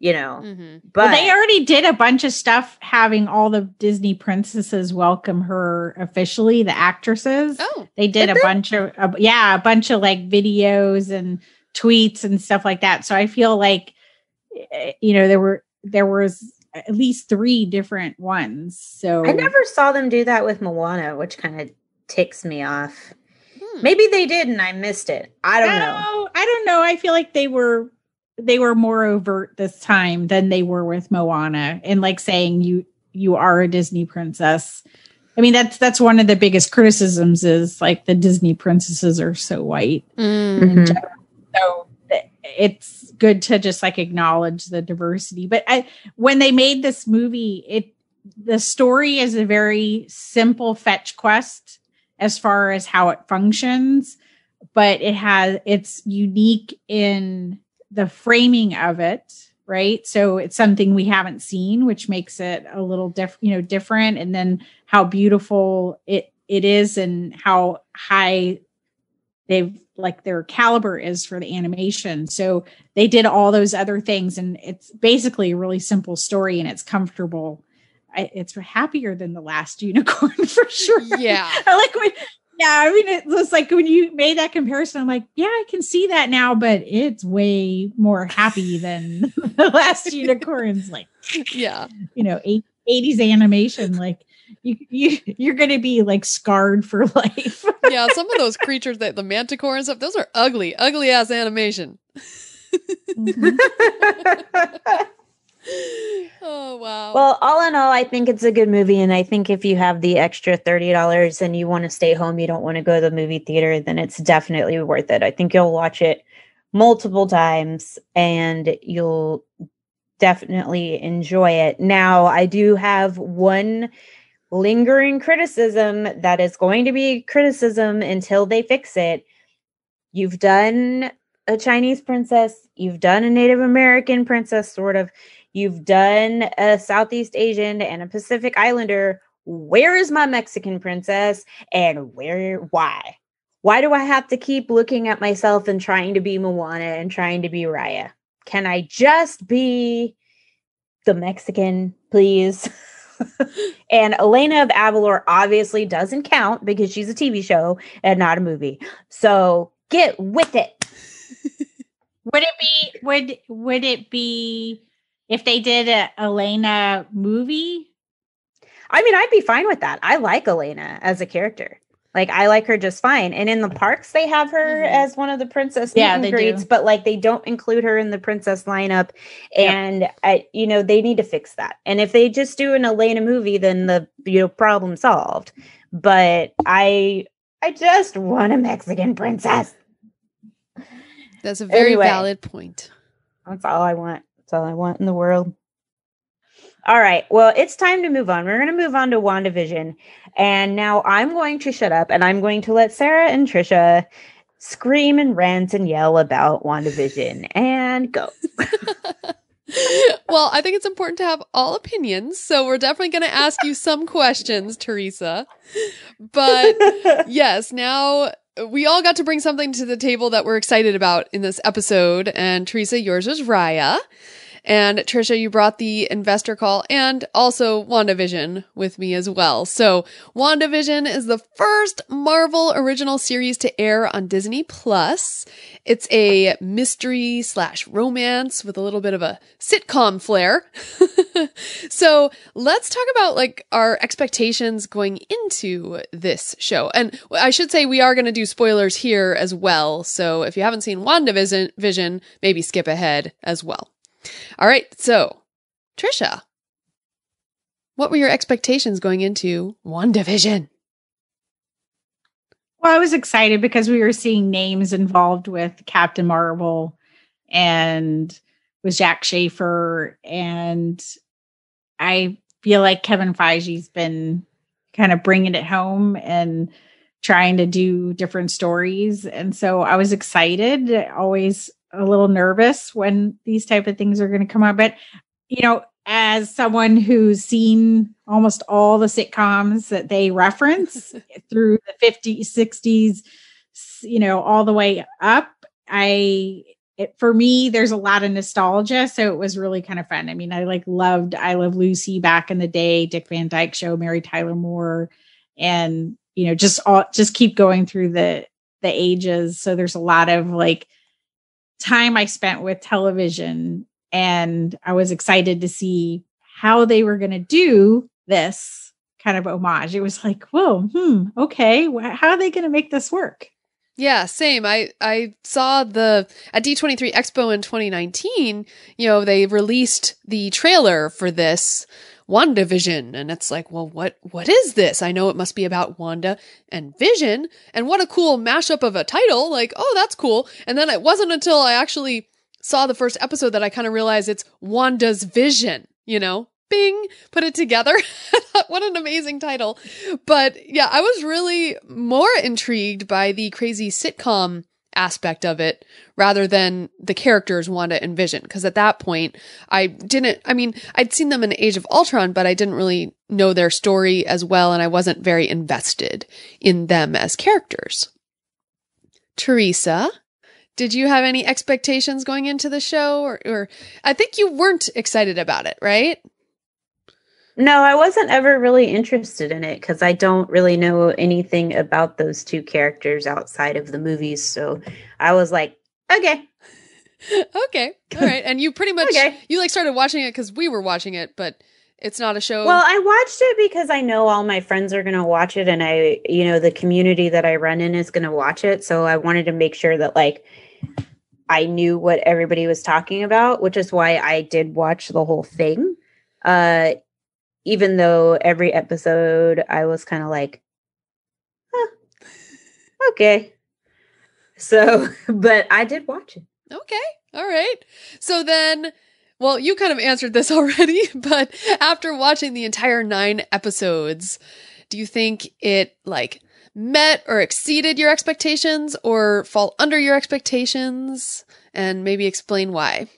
But they already did a bunch of stuff having all the Disney princesses welcome her officially, the actresses. Oh, they did a bunch of like videos and tweets and stuff like that. So I feel like there was at least 3 different ones. So I never saw them do that with Moana, which kind of ticks me off. Maybe they did and I missed it. I don't know. I feel like they were more overt this time than they were with Moana, and like saying you are a Disney princess. I mean, that's one of the biggest criticisms is like the Disney princesses are so white. In general. So it's good to just like acknowledge the diversity. But when they made this movie, the story is a very simple fetch quest as far as how it functions, but it's unique in the framing of it, right? So it's something we haven't seen, which makes it a little different. And then how beautiful it is and how high their caliber is for the animation. So they did all those other things, and it's basically a really simple story and it's comfortable. It's happier than The Last Unicorn for sure. Yeah. I mean, it was like when you made that comparison, I'm like, yeah, I can see that now, but it's way more happy than The Last Unicorn's 80s animation. Like you're going to be like scarred for life. Yeah. Some of those creatures, the manticore and stuff, those are ugly ass animation. Oh, wow. Well, all in all, I think it's a good movie. And I think if you have the extra $30 and you want to stay home, you don't want to go to the movie theater, then it's definitely worth it. I think you'll watch it multiple times and you'll definitely enjoy it. Now, I do have one lingering criticism that is going to be criticism until they fix it. You've done a Chinese princess. You've done a Native American princess, sort of. You've done a Southeast Asian and a Pacific Islander. Where is my Mexican princess? And why? Why do I have to keep looking at myself and trying to be Moana and trying to be Raya? Can I just be the Mexican, please? And Elena of Avalor obviously doesn't count because she's a TV show and not a movie. So get with it. Would it be if they did a Elena movie? I mean, I'd be fine with that. I like Elena as a character. Like, I like her just fine. And in the parks, they have her as one of the princess meet and greets, but like they don't include her in the princess lineup. And they need to fix that. And if they just do an Elena movie, then the problem solved. But I just want a Mexican princess. That's a very valid point. That's all I want. That's all I want in the world. All right. Well, it's time to move on. We're going to move on to WandaVision. And now I'm going to shut up and I'm going to let Sarah and Trisha scream and rant and yell about WandaVision and go. Well, I think it's important to have all opinions. So we're definitely going to ask you some questions, Teresa. But yes, now we all got to bring something to the table that we're excited about in this episode. And Teresa, yours was Raya. And Trisha, you brought the investor call and also WandaVision with me as well. So WandaVision is the first Marvel original series to air on Disney Plus. It's a mystery / romance with a little bit of a sitcom flair. So let's talk about like our expectations going into this show. And I should say we are going to do spoilers here as well. So if you haven't seen WandaVision, maybe skip ahead as well. All right, so Trisha, what were your expectations going into WandaVision? Well, I was excited because we were seeing names involved with Captain Marvel and with Jack Schaefer. And I feel like Kevin Feige's been kind of bringing it home and trying to do different stories. And so I was excited, always a little nervous when these type of things are going to come out. But, as someone who's seen almost all the sitcoms that they reference through the 50s, 60s, all the way up, for me, there's a lot of nostalgia. So it was really kind of fun. I mean, I loved I Love Lucy back in the day, Dick Van Dyke Show, Mary Tyler Moore, and, just keep going through the ages. So there's a lot of time I spent with television, and I was excited to see how they were going to do this kind of homage. It was like, whoa, okay. How are they going to make this work? Yeah, same. I saw at D23 Expo in 2019, they released the trailer for this WandaVision. And it's like, well, what is this? I know it must be about Wanda and Vision. And what a cool mashup of a title. Like, oh, that's cool. And then it wasn't until I actually saw the first episode that I kind of realized it's Wanda's Vision, Bing, put it together. What an amazing title. But yeah, I was really more intrigued by the crazy sitcom aspect of it rather than the characters Wanda and Vision. Because at that point, I'd seen them in Age of Ultron, but I didn't really know their story as well. And I wasn't very invested in them as characters. Teresa, did you have any expectations going into the show? Or I think you weren't excited about it, right? No, I wasn't ever really interested in it because I don't really know anything about those two characters outside of the movies. So I was like, okay. Okay. All right. And you pretty much, you started watching it because we were watching it, but it's not a show. Well, I watched it because I know all my friends are going to watch it. And the community that I run in is going to watch it. So I wanted to make sure that I knew what everybody was talking about, which is why I did watch the whole thing. Even though every episode I was kind of like, okay. So, but I did watch it. Okay. All right. So then, well, you kind of answered this already, but after watching the entire 9 episodes, do you think it met or exceeded your expectations or fall under your expectations? And maybe explain why.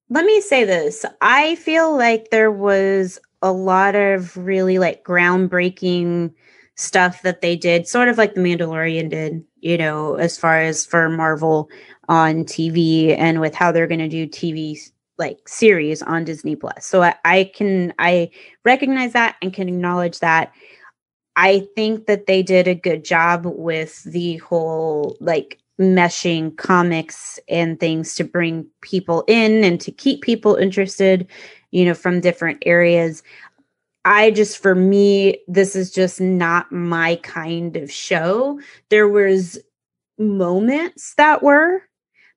Let me say this. I feel like there was a lot of really groundbreaking stuff that they did, sort of like The Mandalorian did, as far as for Marvel on TV and with how they're going to do TV series on Disney Plus. So I recognize that and can acknowledge that. I think that they did a good job with the whole meshing comics and things to bring people in and to keep people interested, from different areas. For me, this is just not my kind of show. There was moments that were,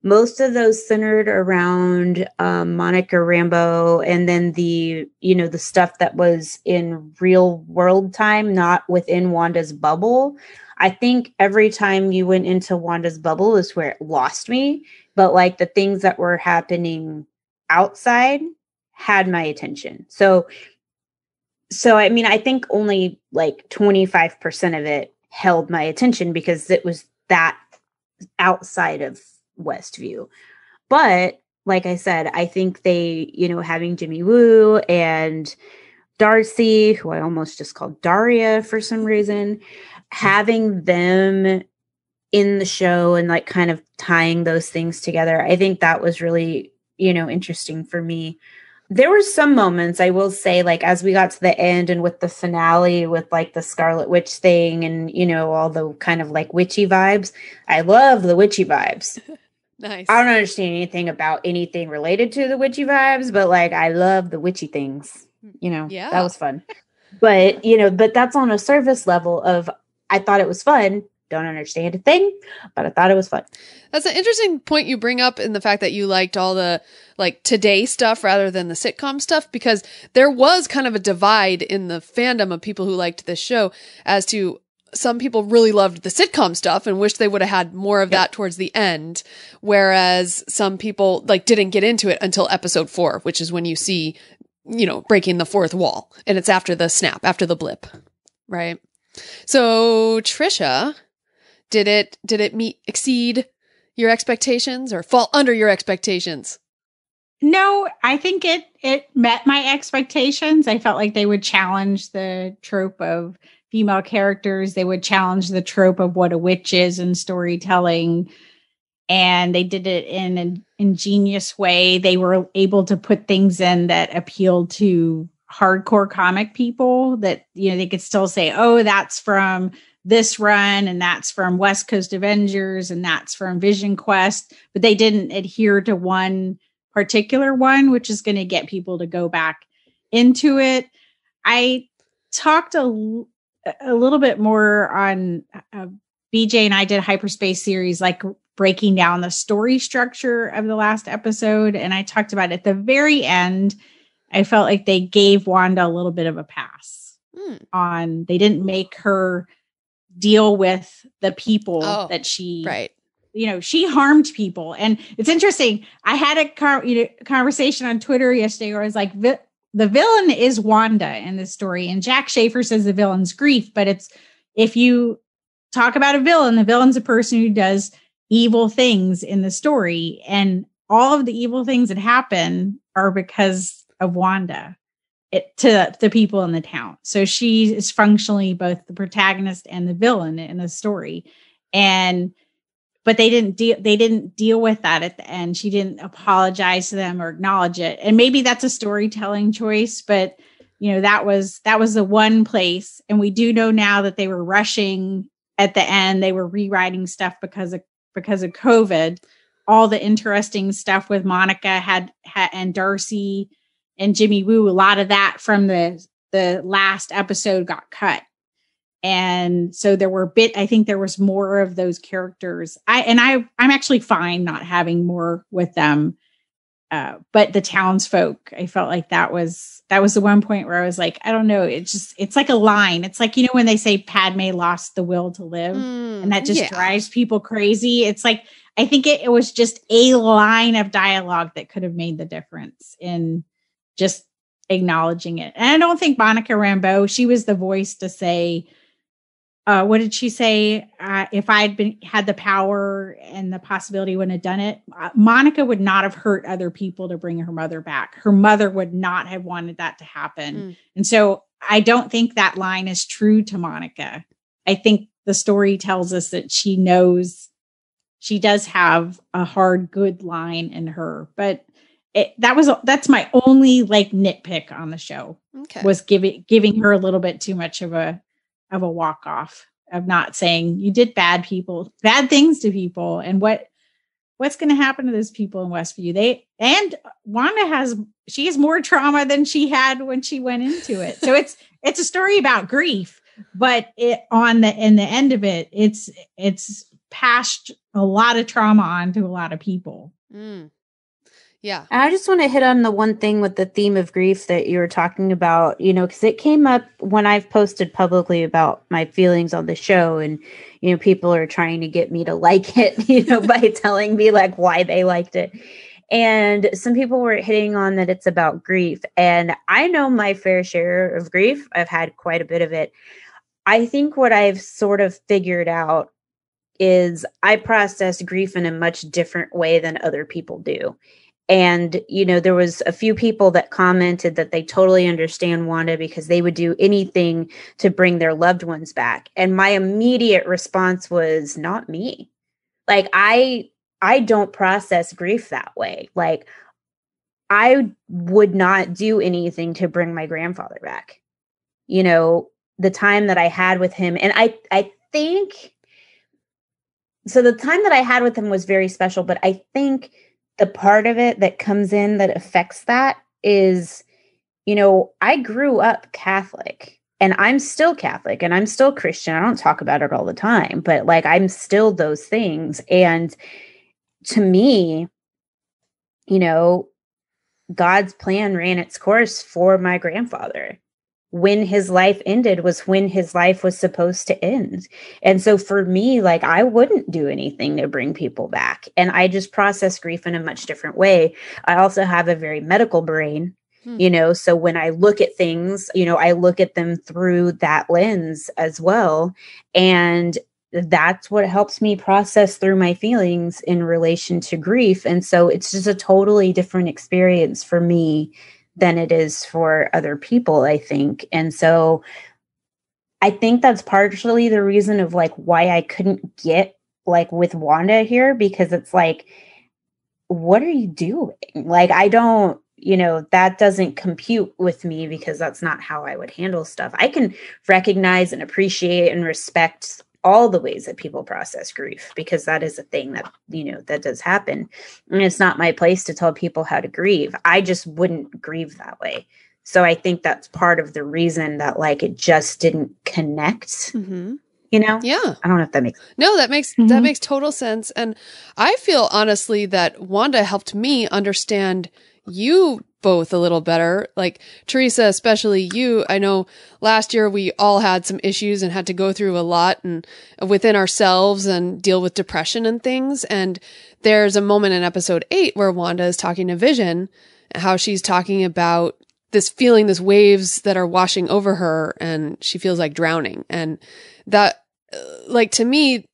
most of those centered around Monica Rambeau, and then the stuff that was in real world time, not within Wanda's bubble. I think every time you went into Wanda's bubble is where it lost me. But like the things that were happening outside had my attention. So I mean, I think only like 25% of it held my attention because it was that outside of Westview. But like I said, I think they, having Jimmy Woo and Darcy, who I almost just called Daria for some reason, having them in the show and like kind of tying those things together, I think that was really, interesting for me. There were some moments, I will say, like as we got to the end and with the finale with like the Scarlet Witch thing and, all the kind of like witchy vibes. I love the witchy vibes. Nice. I don't understand anything about anything related to the witchy vibes, but like I love the witchy things. Yeah. That was fun. But, but that's on a surface level of I thought it was fun. Don't understand a thing, but I thought it was fun. That's an interesting point you bring up in the fact that you liked all the like today stuff rather than the sitcom stuff, because there was kind of a divide in the fandom of people who liked this show as to some people really loved the sitcom stuff and wished they would have had more of that towards the end. Whereas some people like didn't get into it until episode 4, which is when you see, breaking the fourth wall, and it's after the snap, after the blip. Right. So Trisha, did it exceed your expectations or fall under your expectations? No, I think it met my expectations. I felt like they would challenge the trope of female characters. They would challenge the trope of what a witch is in storytelling. And they did it in an ingenious way. They were able to put things in that appealed to hardcore comic people that, they could still say, oh, that's from this run, and that's from West Coast Avengers, and that's from Vision Quest, but they didn't adhere to one particular one, which is going to get people to go back into it. I talked a little bit more on BJ and I did a hyperspace series, like breaking down the story structure of the last episode. And I talked about at the very end, I felt like they gave Wanda a little bit of a pass on, they didn't make her deal with the people that she, she harmed people. And it's interesting. I had a conversation on Twitter yesterday where I was like, the villain is Wanda in this story. And Jack Schaefer says the villain's grief, but it's, if you talk about a villain, the villain's a person who does evil things in the story. And all of the evil things that happen are because of Wanda. To the people in the town. So she is functionally both the protagonist and the villain in the story. But they didn't deal with that at the end. She didn't apologize to them or acknowledge it. And maybe that's a storytelling choice, but that was the one place. And we do know now that they were rushing at the end. They were rewriting stuff because of COVID. All the interesting stuff with Monica had and Darcy and Jimmy Woo, a lot of that from the last episode got cut. And so I think there was more of those characters. I'm actually fine not having more with them. But the townsfolk, I felt like that was the one point where I was like, I don't know. It's like a line. It's like, when they say Padme lost the will to live and that just drives people crazy. It's like, I think it was just a line of dialogue that could have made the difference in just acknowledging it. And I don't think Monica Rambeau, she was the voice to say, what did she say? If I'd had the power and the possibility, wouldn't have done it. Monica would not have hurt other people to bring her mother back. Her mother would not have wanted that to happen. And so I don't think that line is true to Monica. I think the story tells us that she knows she does have a hard, good line in her, but that's my only like nitpick on the show. Was giving her a little bit too much of a walk off. of not saying you did bad things to people, and what's going to happen to those people in Westview. Wanda has more trauma than she had when she went into it. So it's a story about grief, but in the end of it, it's passed a lot of trauma on to a lot of people. Yeah. I just want to hit on the one thing with the theme of grief that you were talking about, because it came up when I've posted publicly about my feelings on the show, and, people are trying to get me to like it, by telling me like why they liked it. And some people were hitting on that it's about grief. And I know my fair share of grief. I've had quite a bit of it. I think what I've sort of figured out is I process grief in a much different way than other people do. And, there was a few people that commented that they totally understand Wanda because they would do anything to bring their loved ones back. And my immediate response was, not me. Like, I don't process grief that way. Like, I would not do anything to bring my grandfather back. The time that I had with him. And I think, so the time that I had with him was very special, but I think the part of it that comes in that affects that is, I grew up Catholic, and I'm still Catholic, and I'm still Christian. I don't talk about it all the time, but like, I'm still those things. And to me, God's plan ran its course for my grandfather. When his life ended was when his life was supposed to end. And so for me, like, I wouldn't do anything to bring people back. And I just process grief in a much different way. I also have a very medical brain, so when I look at things, I look at them through that lens as well. And that's what helps me process through my feelings in relation to grief. And so it's just a totally different experience for me than it is for other people, I think. And so I think that's partially the reason of like why I couldn't get like with Wanda here, because it's like, what are you doing? Like, I don't, that doesn't compute with me, because that's not how I would handle stuff. I can recognize and appreciate and respect all the ways that people process grief, because that is a thing that, that does happen. And it's not my place to tell people how to grieve. I just wouldn't grieve that way. So I think that's part of the reason that like, it just didn't connect, Mm-hmm. Yeah. I don't know if that makes sense. No, that makes total sense. And I feel honestly that Wanda helped me understand you both a little better. Like Teresa, especially you. I know last year we all had some issues and had to go through a lot and within ourselves and deal with depression and things. And there's a moment in episode 8 where Wanda is talking to Vision, how she's talking about this feeling, this waves that are washing over her, and she feels like drowning. And that, like, to me,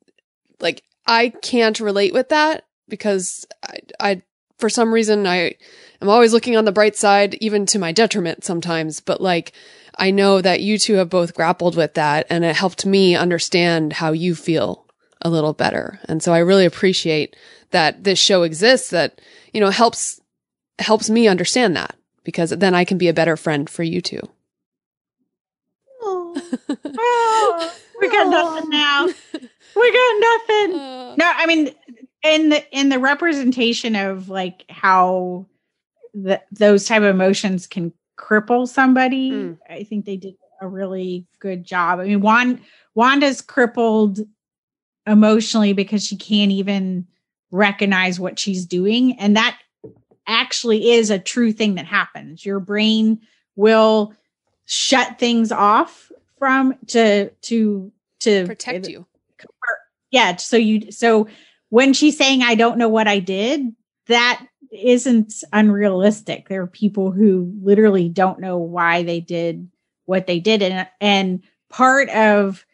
like, I can't relate with that, because I for some reason, I'm always looking on the bright side, even to my detriment sometimes. But like, I know that you two have both grappled with that, and it helped me understand how you feel a little better. And so I really appreciate that this show exists, that, helps me understand that, because then I can be a better friend for you two. We got nothing now. We got nothing. No, I mean, in the representation of like how those type of emotions can cripple somebody, I think they did a really good job. I mean, Wanda's crippled emotionally because she can't even recognize what she's doing, and that actually is a true thing that happens. Your brain will shut things off from to protect you. Yeah. So when she's saying, I don't know what I did, that isn't unrealistic. There are people who literally don't know why they did what they did. And part of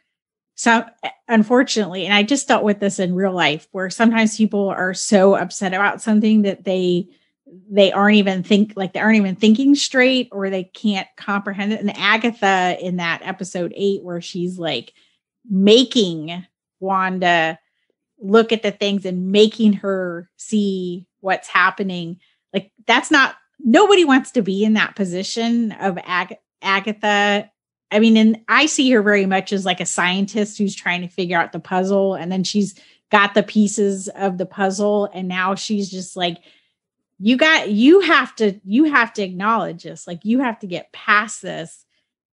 unfortunately, and I just dealt with this in real life, where sometimes people are so upset about something that they aren't even thinking straight, or they can't comprehend it. And Agatha in that episode 8, where she's like making Wanda look at the things and making her see what's happening. Like, nobody wants to be in that position of Agatha I mean, and I see her very much as like a scientist who's trying to figure out the puzzle, and then she's got the pieces of the puzzle, and now she's just like, you have to acknowledge this. Like, you have to get past this,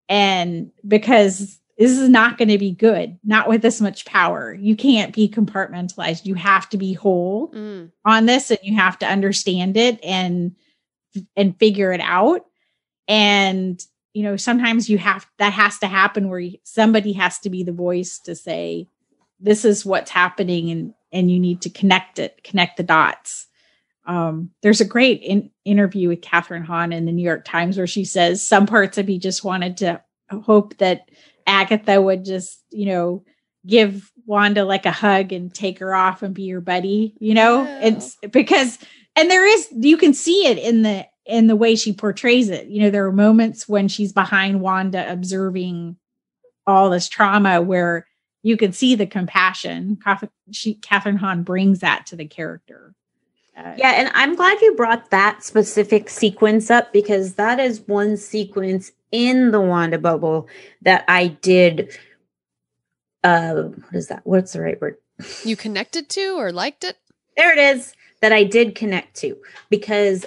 and because this is not going to be good, not with this much power. You can't be compartmentalized. You have to be whole on this, and you have to understand it and figure it out. And, you know, sometimes that has to happen where somebody has to be the voice to say, this is what's happening, and you need to connect the dots. There's a great interview with Catherine Hahn in the New York Times where she says some parts of me just wanted to hope that Agatha would just, you know, give Wanda like a hug and take her off and be your buddy, you know. Yeah. It's because, and you can see it in the way she portrays it. You know, there are moments when she's behind Wanda observing all this trauma where you can see the compassion. Catherine Hahn brings that to the character. Yeah, and I'm glad you brought that specific sequence up, because that is one sequence in the Wanda bubble that I did. What is that? What's the right word? You connected to or liked it? There it is. That I did connect to, because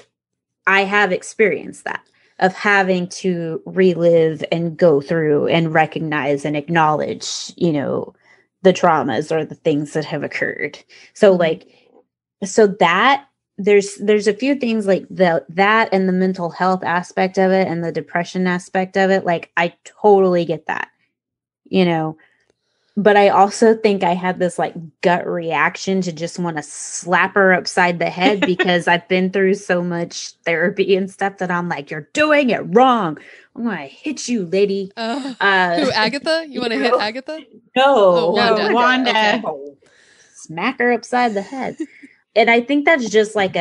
I have experienced that, of having to relive and go through and recognize and acknowledge, you know, the traumas or the things that have occurred. So that there's a few things like that and the mental health aspect of it and the depression aspect of it. Like, I totally get that, you know, but I also think I had this like gut reaction to just want to slap her upside the head because I've been through so much therapy and stuff that I'm like, you're doing it wrong. I'm going to hit you, lady. Who, Agatha? You want to hit Agatha? No. Wanda. Okay. Smack her upside the head. And I think that's just like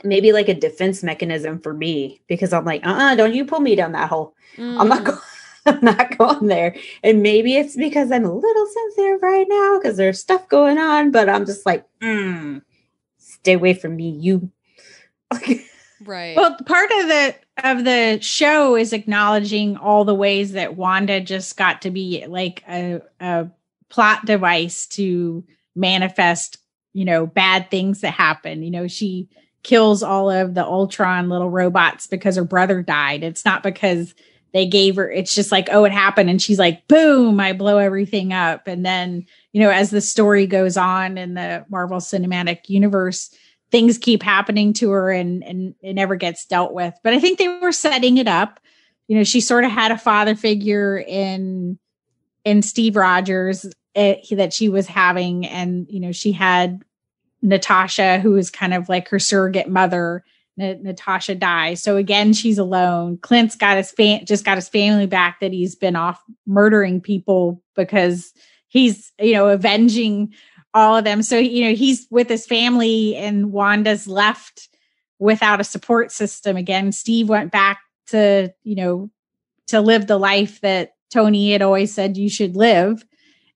maybe like a defense mechanism for me, because I'm like, don't you pull me down that hole. I'm not going there. And maybe it's because I'm a little sensitive right now because there's stuff going on, but I'm just like, stay away from me, you. Right. Well, part of the show is acknowledging all the ways that Wanda just got to be like a plot device to manifest, you know, bad things that happen. You know, she kills all of the Ultron little robots because her brother died. It's not because they gave her, it's just like, oh, it happened. And she's like, boom, I blow everything up. And then, you know, as the story goes on in the Marvel Cinematic Universe, things keep happening to her and it never gets dealt with. But I think they were setting it up. You know, she sort of had a father figure in Steve Rogers that she was having. And, you know, she had Natasha, who is kind of like her surrogate mother. Natasha dies. So again, she's alone. Clint's got just got his family back that he's been off murdering people because he's, you know, avenging all of them. So, you know, he's with his family and Wanda's left without a support system. Again, Steve went back to, you know, to live the life that Tony had always said you should live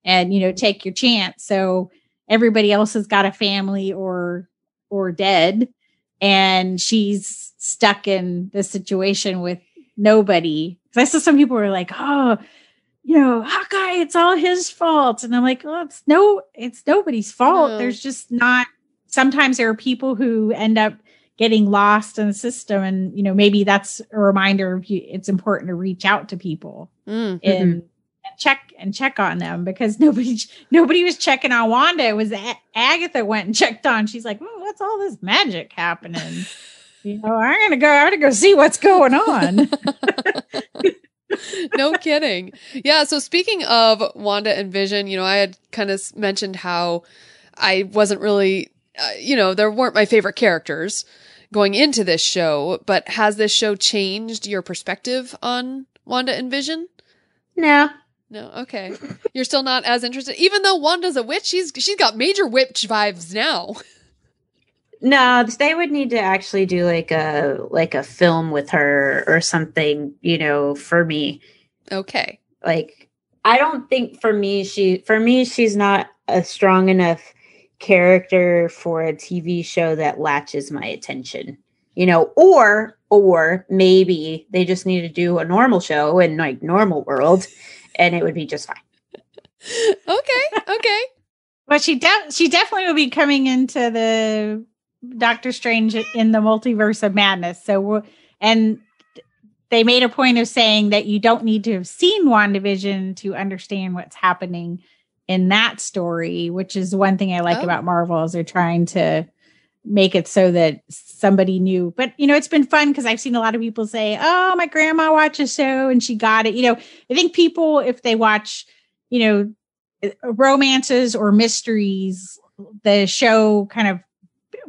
and, you know, take your chance. So everybody else has got a family or dead. And she's stuck in this situation with nobody. I saw some people were like, oh, you know, Hawkeye, it's all his fault. And I'm like, well, it's nobody's fault. No. There's just not, sometimes there are people who end up getting lost in the system. And, you know, maybe that's a reminder of it's important to reach out to people and check on them, because nobody was checking on Wanda. It was Agatha went and checked on. She's like, what's all this magic happening? You know, I'm gonna go see what's going on. No kidding. Yeah. So speaking of Wanda and Vision, you know, I had kind of mentioned how I wasn't really, you know, there weren't my favorite characters going into this show, but has this show changed your perspective on Wanda and Vision? No. No, okay. You're still not as interested, even though Wanda's a witch. She's got major witch vibes now. No, they would need to actually do like a film with her or something, you know, for me. Okay. Like, I don't think for me she's not a strong enough character for a TV show that latches my attention. or maybe they just need to do a normal show in like normal world and it would be just fine. Okay. Well, she definitely will be coming into the Doctor Strange in the Multiverse of Madness. So, and they made a point of saying that you don't need to have seen WandaVision to understand what's happening in that story, which is one thing I like about Marvel is they're trying to make it so that somebody knew. But, it's been fun because I've seen a lot of people say, oh, my grandma watched a show and she got it. I think people, if they watch, romances or mysteries, the show kind of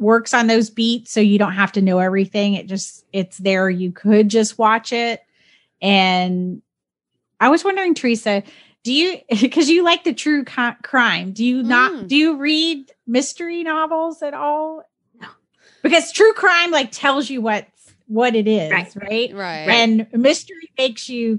works on those beats. So you don't have to know everything. It's there. You could just watch it. And I was wondering, Teresa, because you like the true crime, do you read mystery novels at all? No. Because true crime tells you what it is, right? And mystery makes you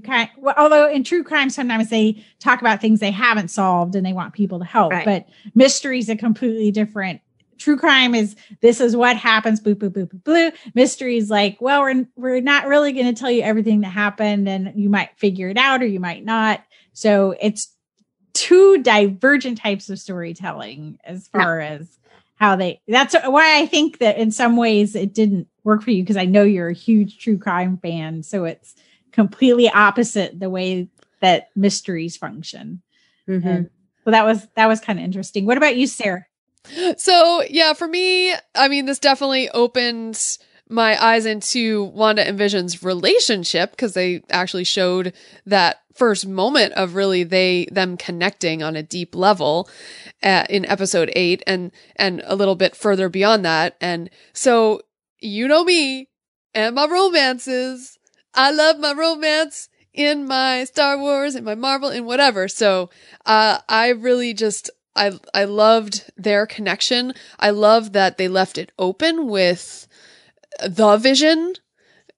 although in true crime, sometimes they talk about things they haven't solved and they want people to help, but mystery is a completely different. True crime is, this is what happens, boop, boop, boop, boop, boop. Mystery is we're not really going to tell you everything that happened and you might figure it out or you might not. So it's two divergent types of storytelling as far as how that's why I think that in some ways it didn't work for you, because I know you're a huge true crime fan. So it's completely opposite the way that mysteries function. Mm-hmm. So that was kind of interesting. What about you, Sarah? So yeah, for me, I mean, this definitely opened my eyes into Wanda and Vision's relationship, because they actually showed that first moment of really them connecting on a deep level in episode 8 and a little bit further beyond that. And so, me and my romances, I love my romance in my Star Wars, in my Marvel, in whatever. So, I really I loved their connection. I love that they left it open with the Vision,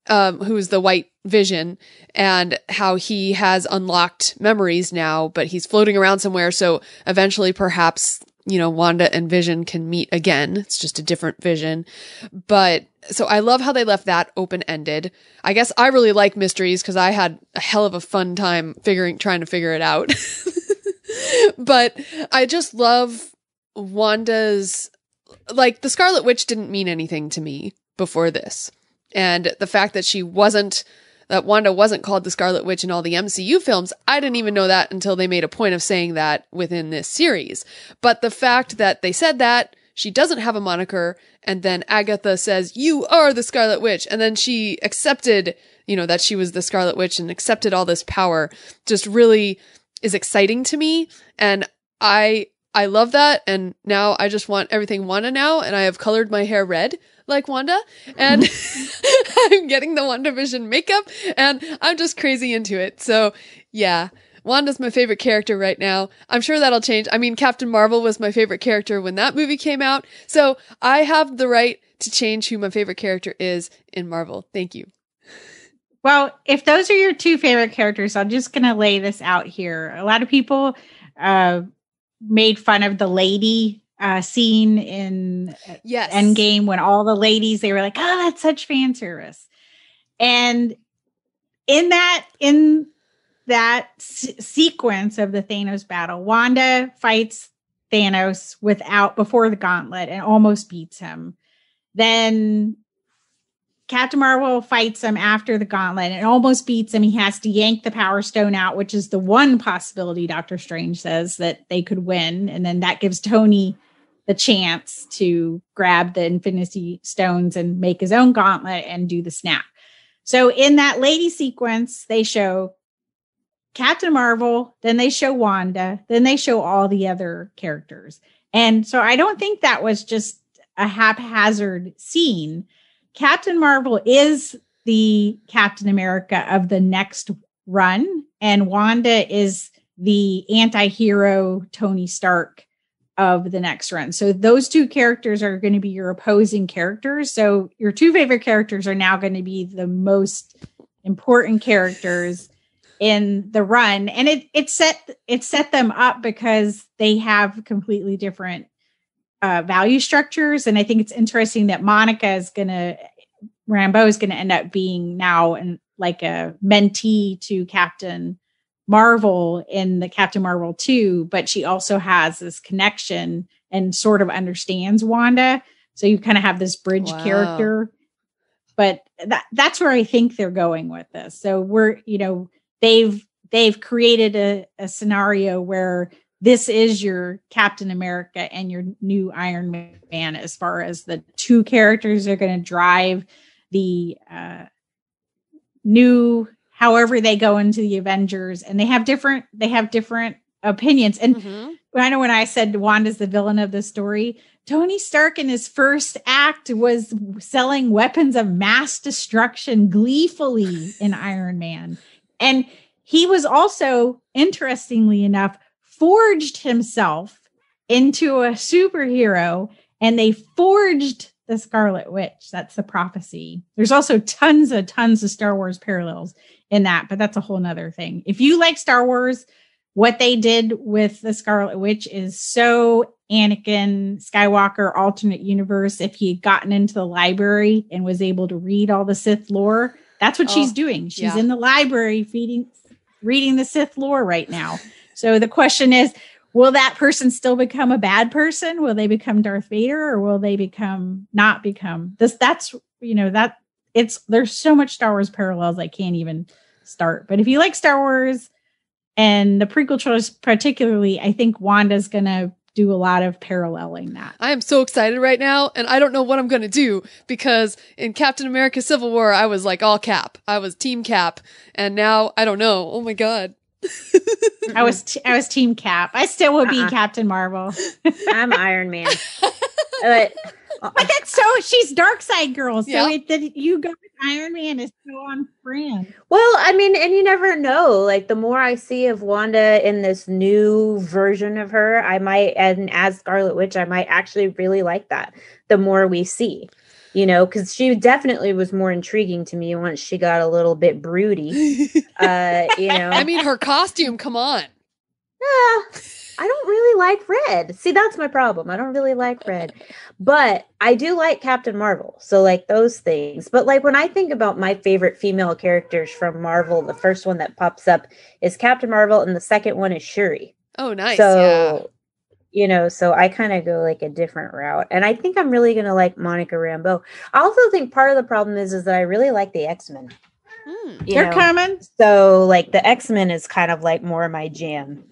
who is the white Vision, and how he has unlocked memories now, but he's floating around somewhere. So eventually perhaps, Wanda and Vision can meet again. It's just a different Vision. But so I love how they left that open-ended. I guess I really like mysteries because I had a hell of a fun time trying to figure it out. But I just love Wanda's, the Scarlet Witch didn't mean anything to me before this. And the fact that Wanda wasn't called the Scarlet Witch in all the MCU films, I didn't even know that until they made a point of saying that within this series. But the fact that they said that, she doesn't have a moniker, and then Agatha says, "You are the Scarlet Witch," and then she accepted, that she was the Scarlet Witch and accepted all this power, just really is exciting to me. And I love that. And now I just want everything Wanda now. And I have colored my hair red like Wanda, and I'm getting the WandaVision makeup, and I'm just crazy into it. So yeah, Wanda's my favorite character right now. I'm sure that'll change. I mean, Captain Marvel was my favorite character when that movie came out. So I have the right to change who my favorite character is in Marvel. Thank you. Well, if those are your two favorite characters, I'm just going to lay this out here. A lot of people made fun of the lady scene in Endgame when all the ladies, they were like, oh, that's such fan service. And in that sequence of the Thanos battle, Wanda fights Thanos before the gauntlet and almost beats him. Then Captain Marvel fights him after the gauntlet and almost beats him. He has to yank the Power Stone out, which is the one possibility Doctor Strange says that they could win. And then that gives Tony the chance to grab the Infinity Stones and make his own gauntlet and do the snap. So in that lady sequence, they show Captain Marvel, then they show Wanda, then they show all the other characters. And so I don't think that was just a haphazard scene. Captain Marvel is the Captain America of the next run, and Wanda is the anti-hero Tony Stark of the next run. So those two characters are going to be your opposing characters. So your two favorite characters are now going to be the most important characters in the run. And it set them up because they have completely different value structures. And I think it's interesting that Monica is going to Rambeau is going to end up being now like a mentee to Captain Marvel in the Captain Marvel 2, but she also has this connection and sort of understands Wanda. So you kind of have this bridge character. But that's where I think they're going with this. So they've created a scenario where this is your Captain America and your new Iron Man, as far as the two characters are going to drive the new, however they go into the Avengers, and they have different opinions. And I know when I said Wanda's the villain of the story, Tony Stark in his first act was selling weapons of mass destruction gleefully in Iron Man. And he was also, interestingly enough, forged himself into a superhero, and they forged the Scarlet Witch. That's the prophecy. There's also tons of Star Wars parallels in that, but that's a whole nother thing. If you like Star Wars, what they did with the Scarlet Witch is so Anakin Skywalker alternate universe. If he had gotten into the library and was able to read all the Sith lore, that's what she's doing. She's in the library reading the Sith lore right now. So the question is, will that person still become a bad person? Will they become Darth Vader, or will they not become this? There's so much Star Wars parallels I can't even start. But if you like Star Wars and the prequel trilogy particularly, I think Wanda's going to do a lot of paralleling that. I am so excited right now, and I don't know what I'm going to do, because in Captain America Civil War, I was like all Cap. I was Team Cap, and now I don't know. Oh my God. I was Team Cap. I still would be Captain Marvel. I'm Iron Man. But that's so, she's dark side girl. So you go with Iron Man is so on brand. Well, I mean, and you never know. Like, the more I see of Wanda in this new version of her, and as Scarlet Witch, I might actually really like that. The more we see, because she definitely was more intriguing to me once she got a little bit broody. I mean, her costume, come on. I don't really like red. See, that's my problem. I don't really like red. But I do like Captain Marvel. So, like, those things. But, like, when I think about my favorite female characters from Marvel, the first one that pops up is Captain Marvel, and the second one is Shuri. Oh, nice. So, so I kind of go, like, a different route. And I think I'm really going to like Monica Rambeau. I also think part of the problem is that I really like the X-Men. They're coming. So, like, the X-Men is kind of, like, more my jam,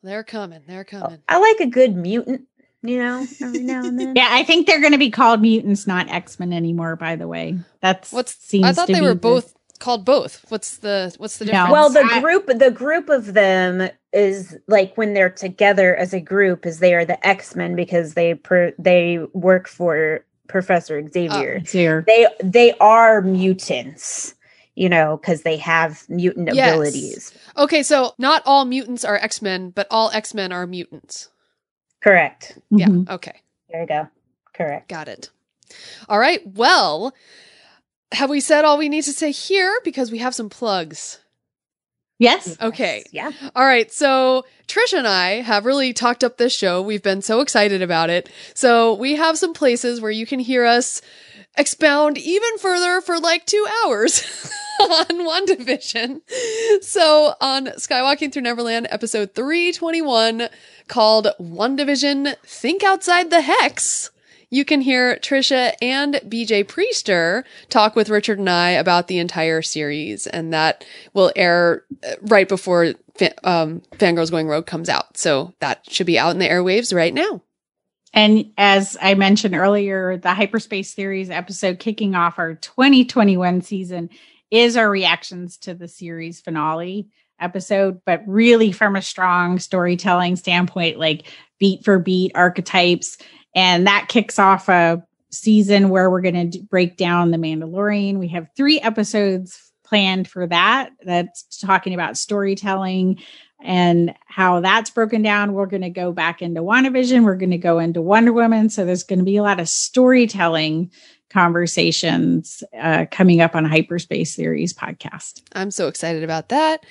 They're coming. I like a good mutant, every now and then. Yeah, I think they're going to be called mutants, not X-Men anymore, by the way. I thought they were both called both. What's the difference? No. Well, the group of them is, like, when they're together as a group, is they are the X-Men, because they work for Professor Xavier. They are mutants. Because they have mutant abilities. Okay, so not all mutants are X-Men, but all X-Men are mutants. Correct. Yeah, okay. There you go. Correct. Got it. All right, well, have we said all we need to say here? Because we have some plugs. Yes. Okay. Yeah. All right, so Trisha and I have really talked up this show. We've been so excited about it. So we have some places where you can hear us expound even further for like 2 hours on WandaVision. So on Skywalking Through Neverland, episode 321, called WandaVision Think Outside the Hex, you can hear Trisha and BJ Priester talk with Richard and I about the entire series, and that will air right before Fangirls Going Rogue comes out. So that should be out in the airwaves right now. And as I mentioned earlier, the Hyperspace Theories episode kicking off our 2021 season is our reactions to the series finale episode, but really from a strong storytelling standpoint, like beat for beat archetypes. And that kicks off a season where we're going to break down The Mandalorian. We have 3 episodes planned for that. That's talking about storytelling and how that's broken down. We're going to go back into WandaVision. We're going to go into Wonder Woman. So there's going to be a lot of storytelling conversations coming up on Hyperspace Theories podcast. I'm so excited about that.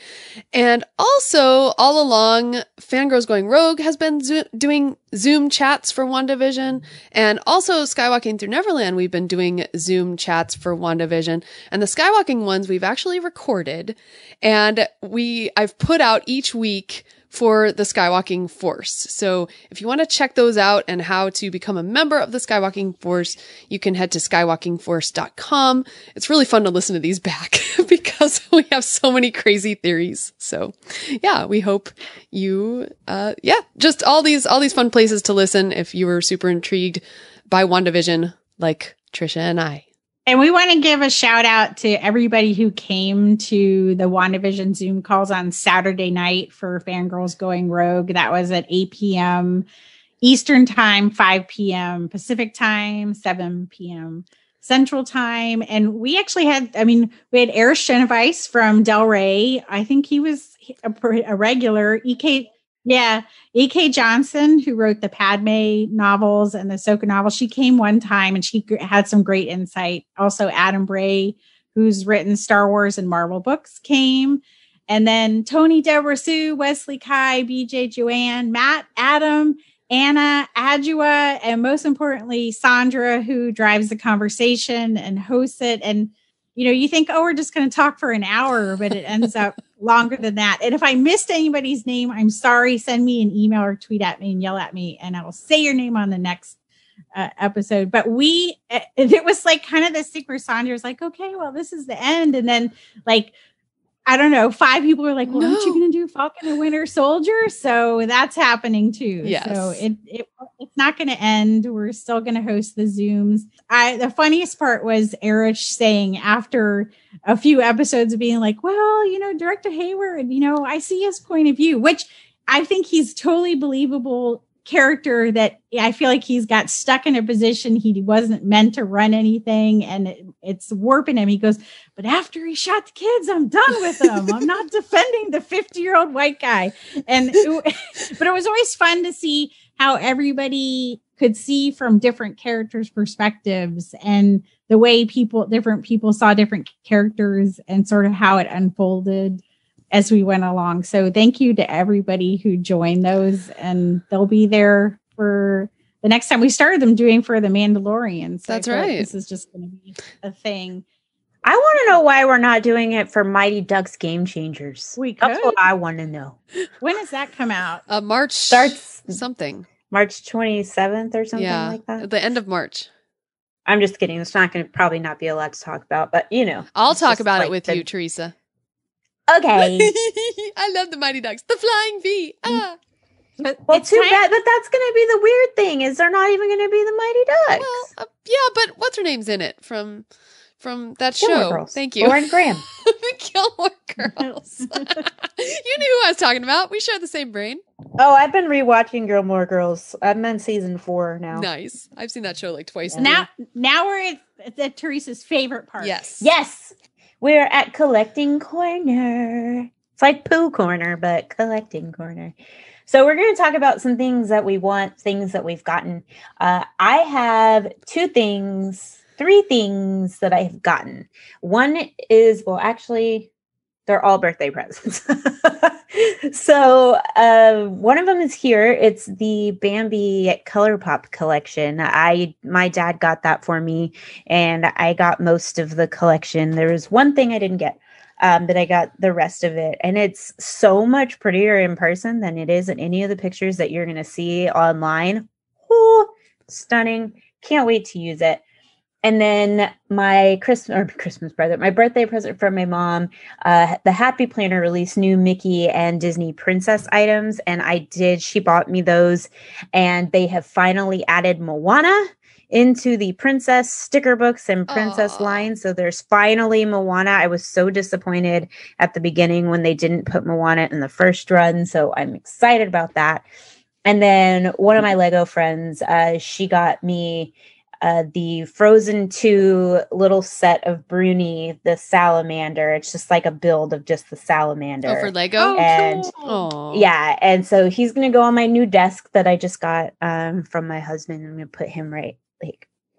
And also, all along, Fangirls Going Rogue has been doing Zoom chats for WandaVision. And also, Skywalking Through Neverland, we've been doing Zoom chats for WandaVision. And the Skywalking ones we've actually recorded. And I've put out each week for the Skywalking Force. So if you want to check those out and how to become a member of the Skywalking Force, you can head to skywalkingforce.com. It's really fun to listen to these back because we have so many crazy theories. So yeah, we hope you, just all these fun places to listen if you were super intrigued by WandaVision like Trisha and I. And we want to give a shout out to everybody who came to the WandaVision Zoom calls on Saturday night for Fangirls Going Rogue. That was at 8 p.m. Eastern Time, 5 p.m. Pacific Time, 7 p.m. Central Time. And we actually had Eric Genevice from Del Rey. I think he was a regular. E.K. Johnson, who wrote the Padme novels and the Ahsoka novels, she came one time and she had some great insight. Also, Adam Bray, who's written Star Wars and Marvel books, came. And then Tony, Deborah Sue, Wesley Kai, BJ Joanne, Matt, Adam, Anna, Adjua, and most importantly, Sandra, who drives the conversation and hosts it. And you think, we're just going to talk for an hour, but it ends up longer than that. And if I missed anybody's name, I'm sorry. Send me an email or tweet at me and yell at me, and I will say your name on the next episode. But it was like kind of this thing where Sandra's like, okay, well, this is the end. And then I don't know, 5 people were like, well, aren't you going to do Falcon and Winter Soldier? So that's happening too. Yes. So it's not going to end. We're still going to host the Zooms. The funniest part was Erich saying after a few episodes of being like, well, Director Hayward, I see his point of view, which I think he's totally believable character that I feel like he's got stuck in a position he wasn't meant to run anything, and it's warping him. He goes, but after he shot the kids, I'm done with him. I'm not defending the 50-year-old white guy. But it was always fun to see how everybody could see from different characters' perspectives and the way different people saw different characters and sort of how it unfolded as we went along. So thank you to everybody who joined those, and they'll be there for the next time. We started them doing for the Mandalorian. So that's right. This is just going to be a thing. I want to know why we're not doing it for Mighty Ducks Game Changers. That's what I want to know. When does that come out? March starts something. March 27th or something like that. At the end of March. I'm just kidding. It's not going to probably not be a lot to talk about, but I'll talk about it with you, Teresa. Okay. I love the Mighty Ducks. The Flying V. Ah. Well, too bad. But that's going to be the weird thing is they're not even going to be the Mighty Ducks. Well, yeah, but what's her name's in it from that Gilmore show? Girls. Thank you. Lauren Graham. The Gilmore Girls. You knew who I was talking about. We share the same brain. Oh, I've been rewatching Gilmore Girls. I'm on season 4 now. Nice. I've seen that show like twice. Now we're at Teresa's favorite part. Yes. We're at Collecting Corner. It's like Pooh Corner, but Collecting Corner. So we're going to talk about some things that we want, things that we've gotten. I have 3 things that I've gotten. One is, well, actually, they're all birthday presents. So one of them is here. It's the Bambi ColourPop collection. My dad got that for me, and I got most of the collection. There was one thing I didn't get, but I got the rest of it. And it's so much prettier in person than it is in any of the pictures that you're going to see online. Ooh, stunning. Can't wait to use it. And then my my birthday present from my mom, the Happy Planner released new Mickey and Disney princess items. And she bought me those, and they have finally added Moana into the princess sticker books and princess line. So there's finally Moana. I was so disappointed at the beginning when they didn't put Moana in the first run. So I'm excited about that. And then one of my Lego friends, she got me the Frozen 2 little set of Bruni, the salamander. It's just like a build of just the salamander. Oh, for Lego? And cool. Yeah, and so he's going to go on my new desk that I just got from my husband. I'm going to put him right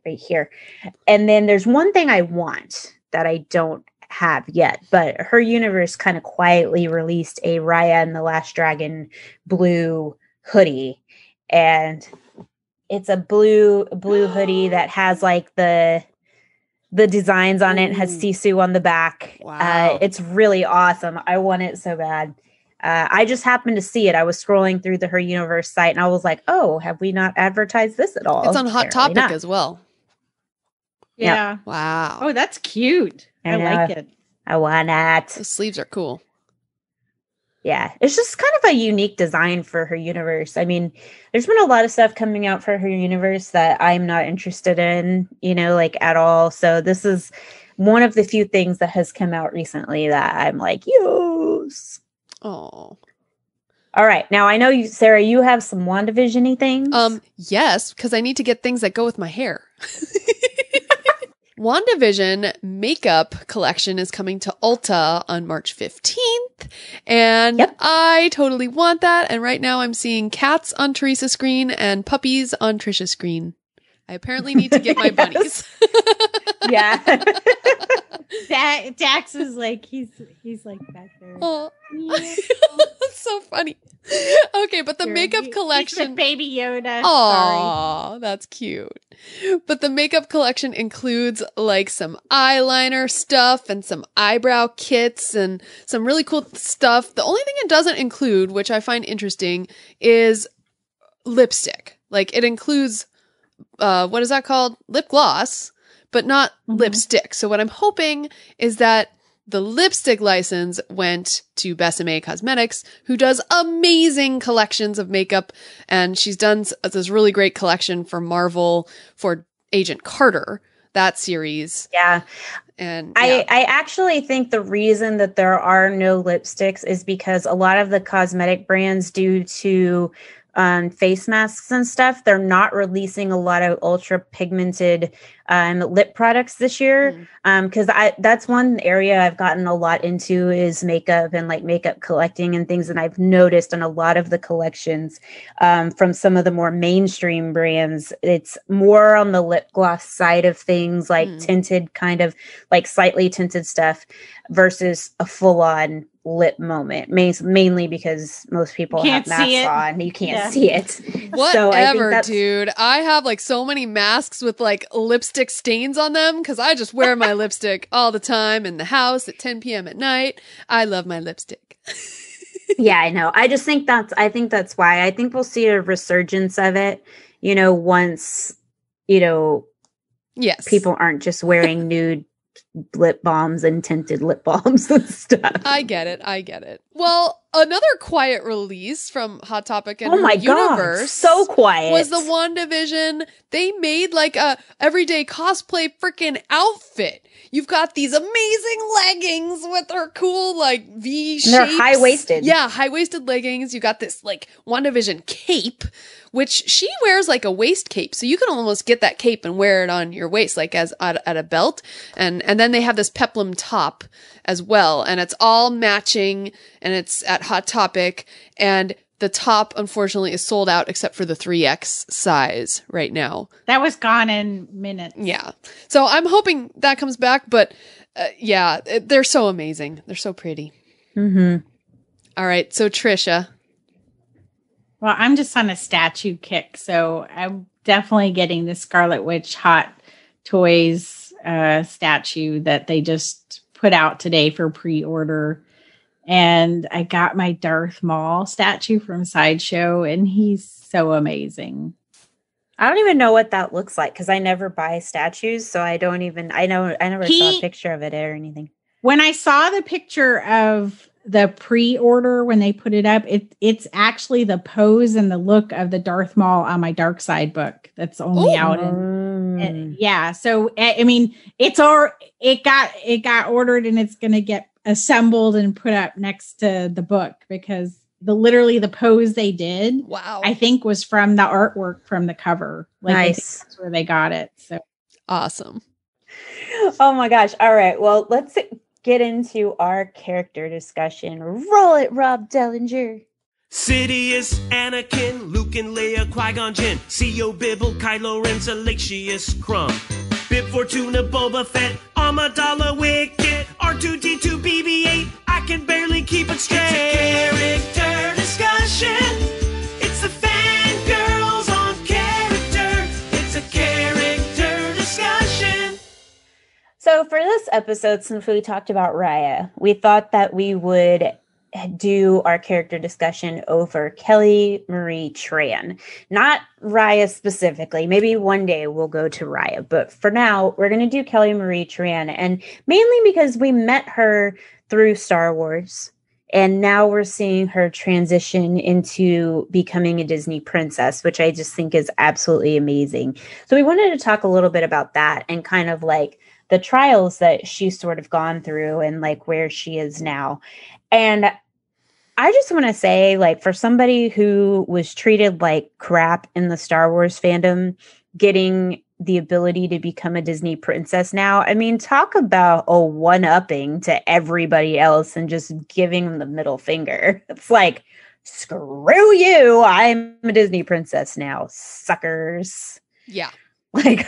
right here. And then there's one thing I want that I don't have yet, but Her Universe kind of quietly released a Raya and the Last Dragon blue hoodie. And it's a blue hoodie that has like the designs on it. It has Sisu on the back. Wow. It's really awesome. I want it so bad. I just happened to see it. I was scrolling through the Her Universe site and I was like, oh, have we not advertised this at all? It's on Hot Apparently Topic not. as well. Yeah. Wow. Oh, that's cute. I like it. I want it. The sleeves are cool. Yeah, it's just kind of a unique design for Her Universe. I mean, there's been a lot of stuff coming out for Her Universe that I'm not interested in, like at all. So this is one of the few things that has come out recently that I'm like, yes. Oh. All right. Now I know you, Sarah, you have some WandaVision-y things. Yes, because I need to get things that go with my hair. WandaVision makeup collection is coming to Ulta on March 15th. And I totally want that. And right now I'm seeing cats on Teresa's screen and puppies on Trisha's screen. I apparently need to get my bunnies. Yeah. Dax is like, he's like back there. Oh. That's so funny. Okay, but the makeup collection. Baby Yoda. Oh, that's cute. But the makeup collection includes like some eyeliner stuff and some eyebrow kits and some really cool stuff. The only thing it doesn't include, which I find interesting, is lipstick. Like it includes, what is that called? Lip gloss, but not lipstick. So what I'm hoping is that the lipstick license went to Besame Cosmetics, who does amazing collections of makeup. And she's done this really great collection for Marvel for Agent Carter, that series. Yeah. And I actually think the reason that there are no lipsticks is because a lot of the cosmetic brands, due to face masks and stuff, they're not releasing a lot of ultra pigmented lip products this year. Because that's one area I've gotten a lot into is makeup and like makeup collecting and things. And I've noticed in a lot of the collections from some of the more mainstream brands, it's more on the lip gloss side of things, like tinted, kind of like slightly tinted stuff versus a full on lip moment, mainly because most people have masks on. You can't see it. Whatever, so dude. I have like so many masks with like lipstick stains on them because I just wear my lipstick all the time in the house at 10 p.m. at night. I love my lipstick. Yeah, I know. I think that's why. I think we'll see a resurgence of it, once, yes, people aren't just wearing nude lip balms and tinted lip balms and stuff. I get it. Well, another quiet release from Hot Topic and Universe. God, so quiet. Was the WandaVision. They made like a everyday cosplay freaking outfit. You've got these amazing leggings with her cool like V shapes. They're high-waisted. Yeah, high-waisted leggings. You got this like WandaVision cape, which she wears like a waist cape. So you can almost get that cape and wear it on your waist, like as at a belt. And then they have this peplum top as well. And it's all matching and it's at Hot Topic. And the top, unfortunately, is sold out except for the 3X size right now. That was gone in minutes. Yeah. So I'm hoping that comes back. But they're so amazing. They're so pretty. Mm-hmm. All right. So Trisha. Well, I'm just on a statue kick. So I'm definitely getting the Scarlet Witch Hot Toys statue that they just put out today for pre-order. And I got my Darth Maul statue from Sideshow, and he's so amazing. I don't even know what that looks like because I never buy statues, so I never saw a picture of it or anything. When I saw the picture of the pre-order when they put it up, it's actually the pose and the look of the Darth Maul on my Dark Side book that's only out in yeah. So I mean, it got ordered and it's gonna get assembled and put up next to the book because literally the pose they did, wow, I think was from the artwork from the cover. Like, nice. That's where they got it. So awesome. Oh my gosh. All right. Well, let's get into our character discussion. Roll it, Rob Dellinger. Sidious, Anakin, Luke and Leia, Qui-Gon Jinn, C.O. Bibble, Kylo Ren, Salacious Crumb, Bib Fortuna, Boba Fett, Amidala, Wicket, R2-D2, BB-8, I can barely keep it straight. It's a character discussion. It's the fangirls on character. It's a character discussion. So for this episode, since we talked about Raya, we thought that we would do our character discussion over Kelly Marie Tran. Not Raya specifically. Maybe one day we'll go to Raya. But for now, we're going to do Kelly Marie Tran. And mainly because we met her through Star Wars. And now we're seeing her transition into becoming a Disney princess, which I just think is absolutely amazing. So we wanted to talk a little bit about that and kind of like the trials that she's sort of gone through and like where she is now. And I just want to say, like, for somebody who was treated like crap in the Star Wars fandom, getting the ability to become a Disney princess now, I mean, talk about a one-upping to everybody else and just giving them the middle finger. It's like, screw you, I'm a Disney princess now, suckers. Yeah. Like,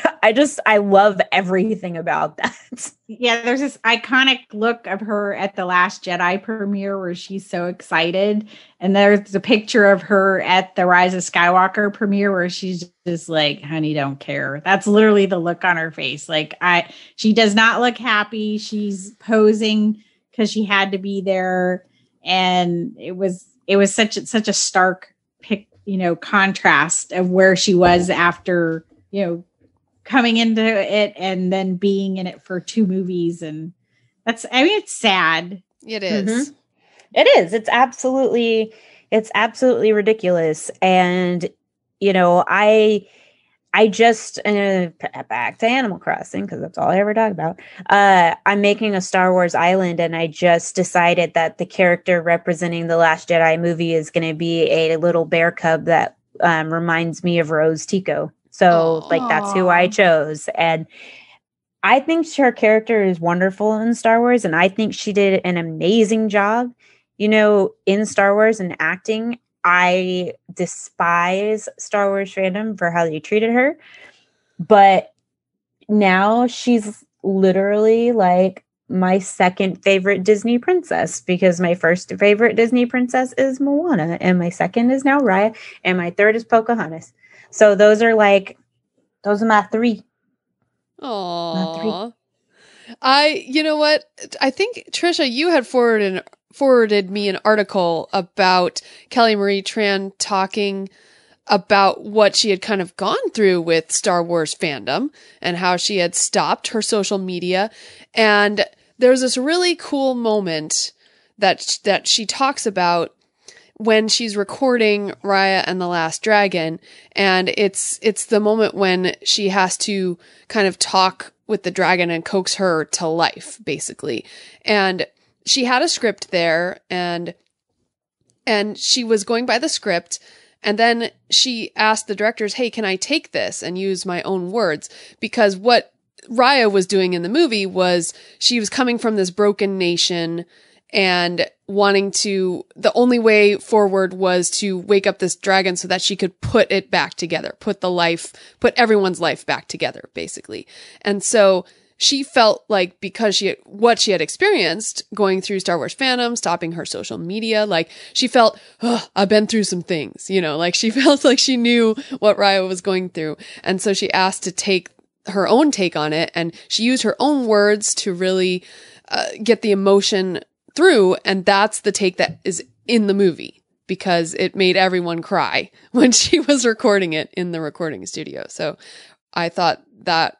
I love everything about that. Yeah, there's this iconic look of her at the Last Jedi premiere where she's so excited. And there's a picture of her at the Rise of Skywalker premiere where she's just like, honey, don't care. That's literally the look on her face. Like, she does not look happy. She's posing because she had to be there. And it was such a stark contrast of where she was after, coming into it and then being in it for 2 movies. And it's sad. It is. Mm-hmm. It is. It's absolutely ridiculous. And, I just, back to Animal Crossing, because that's all I ever talk about. I'm making a Star Wars island, and I just decided that the character representing the Last Jedi movie is going to be a little bear cub that reminds me of Rose Tico. So, like, that's who I chose. And I think her character is wonderful in Star Wars. And I think she did an amazing job, in Star Wars and acting. I despise Star Wars fandom for how they treated her. But now she's literally like my second favorite Disney princess, because my first favorite Disney princess is Moana. And my second is now Raya. And my third is Pocahontas. So those are my 3. Aww. You know what? I think, Trisha, you had forwarded me an article about Kelly Marie Tran talking about what she had kind of gone through with Star Wars fandom and how she had stopped her social media. And there's this really cool moment that she talks about when she's recording Raya and the Last Dragon, and it's the moment when she has to kind of talk with the dragon and coax her to life, basically. And she had a script there, and she was going by the script, and then she asked the directors, hey, can I take this and use my own words? Because what Raya was doing in the movie was she was coming from this broken nation and the only way forward was to wake up this dragon so that she could put it back together, put everyone's life back together, basically. And so she felt like, because what she had experienced going through Star Wars fandom, stopping her social media, like she felt, I've been through some things, like she felt like she knew what Raya was going through. And so she asked to take her own take on it, and she used her own words to really get the emotion through, and that's the take that is in the movie, because it made everyone cry when she was recording it in the recording studio. So I thought that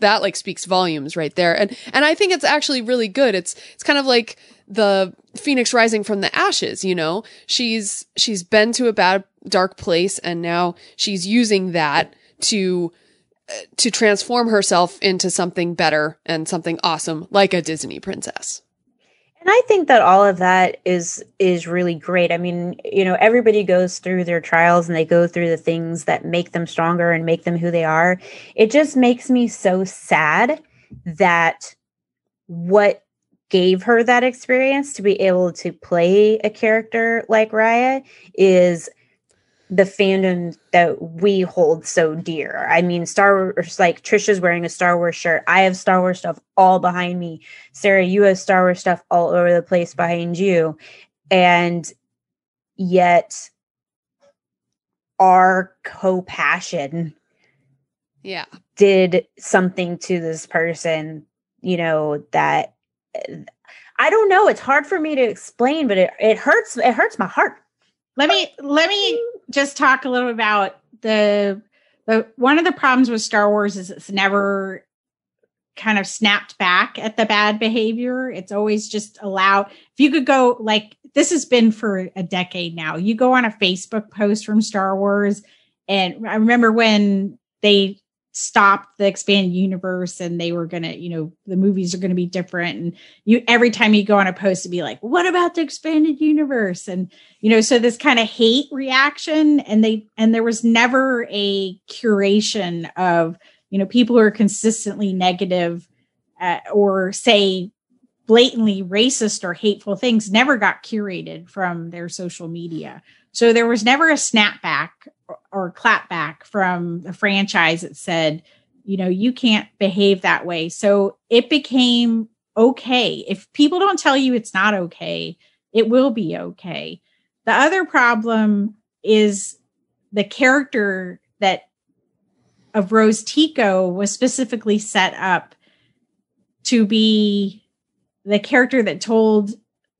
like speaks volumes right there. And I think it's actually really good. It's kind of like the Phoenix rising from the ashes, she's been to a bad, dark place, and now she's using that to transform herself into something better and something awesome, like a Disney princess. And I think that all of that is really great. I mean, everybody goes through their trials and they go through the things that make them stronger and make them who they are. It just makes me so sad that what gave her that experience to be able to play a character like Raya is the fandom that we hold so dear. I mean, Star Wars, like Trisha's wearing a Star Wars shirt. I have Star Wars stuff all behind me. Sarah, you have Star Wars stuff all over the place behind you. And yet our co-passion did something to this person, you know, that I don't know. It's hard for me to explain, but it hurts. It hurts my heart. Let me just talk a little about the one of the problems with Star Wars is it's never kind of snapped back at the bad behavior. It's always just allowed. If you could go, like, this has been for a decade now. You go on a Facebook post from Star Wars, and I remember when they stopped the expanded universe and they were going to, you know, the movies are going to be different. And you, every time you go on a post to be like, what about the expanded universe? And, you know, so this kind of hate reaction, and there was never a curation of, you know, people who are consistently negative or say blatantly racist or hateful things never got curated from their social media. So there was never a snapback or clapback from the franchise that said, you know, you can't behave that way. So it became okay. If people don't tell you it's not okay, it will be okay. The other problem is the character that of Rose Tico was specifically set up to be the character that told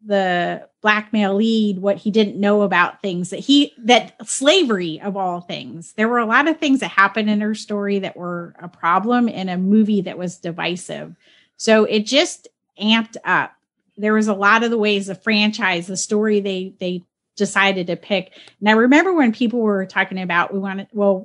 the black male lead what he didn't know about things, that slavery of all things. There were a lot of things that happened in her story that were a problem in a movie that was divisive. So it just amped up. There was a lot of the ways the franchise, the story they decided to pick. And I remember when people were talking about,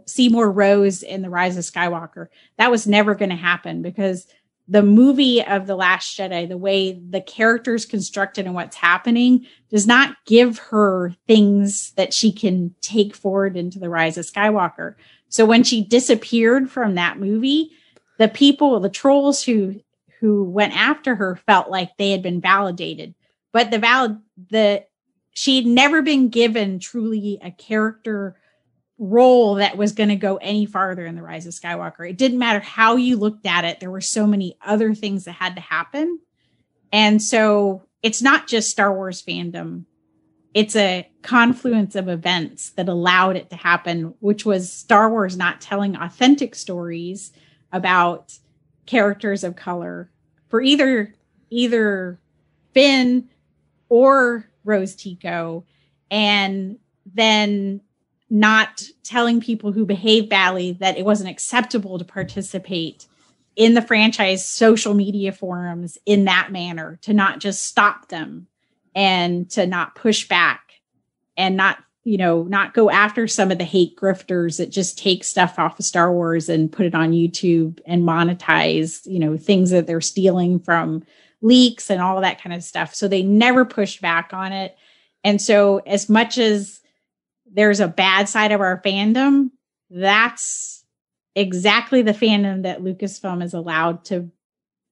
see more Rose in The Rise of Skywalker. That was never going to happen because the movie of The Last Jedi, the way the character's constructed and what's happening, does not give her things that she can take forward into The Rise of Skywalker. So when she disappeared from that movie, the people, the trolls who went after her felt like they had been validated. But she had never been given truly a character role that was going to go any farther in The Rise of Skywalker. It didn't matter how you looked at it. There were so many other things that had to happen. And so it's not just Star Wars fandom. It's a confluence of events that allowed it to happen, which was Star Wars not telling authentic stories about characters of color for either Finn or Rose Tico, and then not telling people who behave badly that it wasn't acceptable to participate in the franchise social media forums in that manner, to not just stop them and to not push back and not go after some of the hate grifters that just take stuff off of Star Wars and put it on YouTube and monetize, you know, things that they're stealing from leaks and all of that kind of stuff. So they never pushed back on it. And so as much as there's a bad side of our fandom, that's exactly the fandom that Lucasfilm is allowed to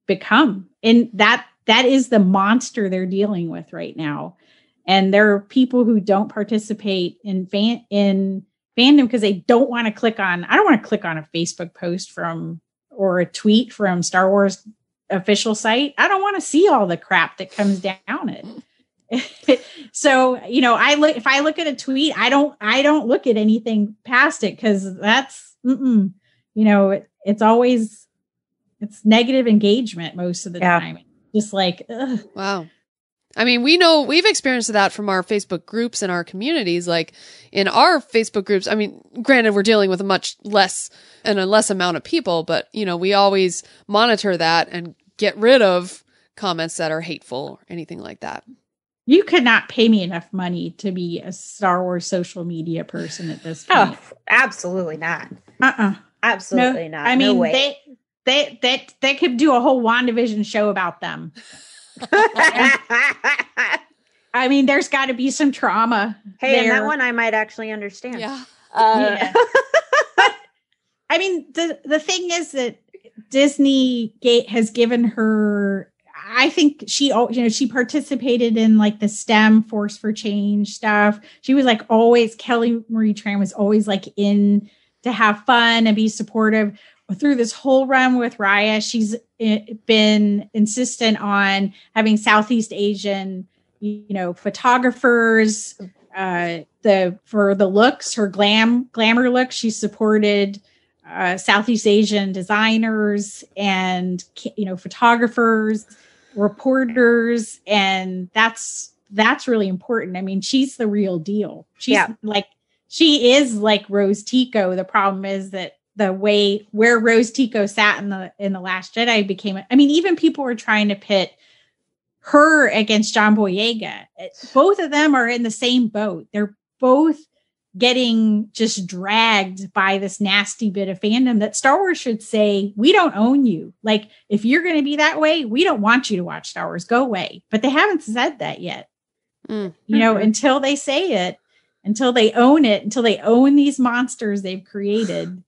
become. And that is the monster they're dealing with right now. And there are people who don't participate in fandom because they don't want to click on, I don't want to click on a Facebook post or a tweet from Star Wars official site. I don't want to see all the crap that comes down it. So, you know, if I look at a tweet, I don't look at anything past it because that's, you know, it's negative engagement most of the time. Just like, ugh. Wow. I mean, we've experienced that from our Facebook groups and our communities. Like in our Facebook groups, I mean, granted, we're dealing with a less amount of people, but you know, we always monitor that and get rid of comments that are hateful or anything like that. You could not pay me enough money to be a Star Wars social media person at this point. Oh, absolutely not. Absolutely not. I mean, they could do a whole WandaVision show about them. I mean, there's got to be some trauma. Hey, there. And that one I might actually understand. Yeah. But, I mean, the thing is that Disney has given her, I think she participated in like the STEM Force for Change stuff. She was like always, Kelly Marie Tran was always like in to have fun and be supportive. Through this whole run with Raya, she's been insistent on having Southeast Asian, photographers, for the looks, her glamour look. She supported Southeast Asian designers and photographers, reporters, and that's really important. I mean, she's the real deal. She is like Rose Tico. The problem is that the way where Rose Tico sat in the Last Jedi became. I mean, even people were trying to pit her against John Boyega. Both of them are in the same boat. They're both getting just dragged by this nasty bit of fandom that Star Wars should say, we don't own you. Like, if you're going to be that way, we don't want you to watch Star Wars. Go away. But they haven't said that yet. Until they say it, until they own it, until they own these monsters they've created,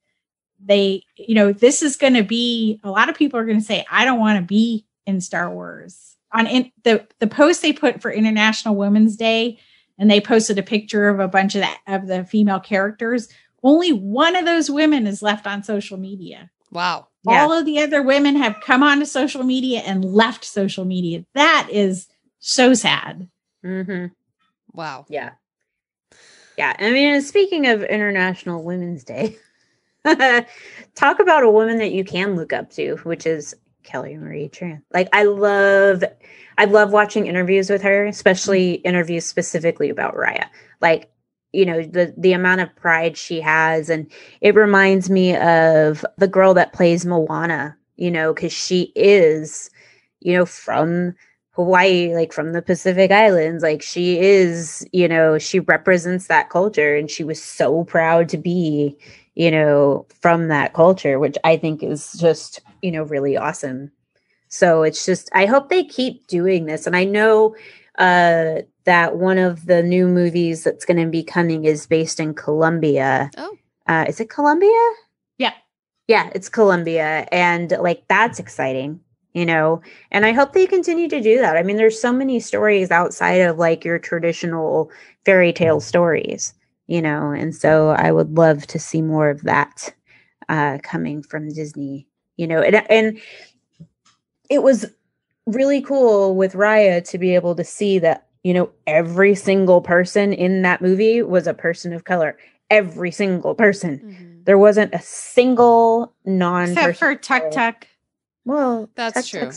this is going to be, a lot of people are going to say, I don't want to be in Star Wars. The post they put for International Women's Day, and they posted a picture of a bunch of the female characters. Only one of those women is left on social media. Wow. Yeah. All of the other women have come onto social media and left social media. That is so sad. Mm-hmm. Wow. Yeah. Yeah. I mean, speaking of International Women's Day, talk about a woman that you can look up to, which is Kelly Marie Tran. Like, I love watching interviews with her, especially interviews specifically about Raya. Like, the amount of pride she has. And it reminds me of the girl that plays Moana, because she is, from Hawaii, like from the Pacific Islands. Like, she is, she represents that culture, and she was so proud to be, from that culture, which I think is just, really awesome. So it's just, I hope they keep doing this. And I know that one of the new movies that's going to be coming is based in Colombia. Oh. Is it Colombia? Yeah. Yeah, it's Colombia. And like, that's exciting, and I hope they continue to do that. I mean, there's so many stories outside of like your traditional fairy tale stories, and so I would love to see more of that coming from Disney, and it was really cool with Raya to be able to see that, every single person in that movie was a person of color. Every single person. Mm-hmm. There wasn't a single non-person. Except for Tuk Tuk. Well, that's true.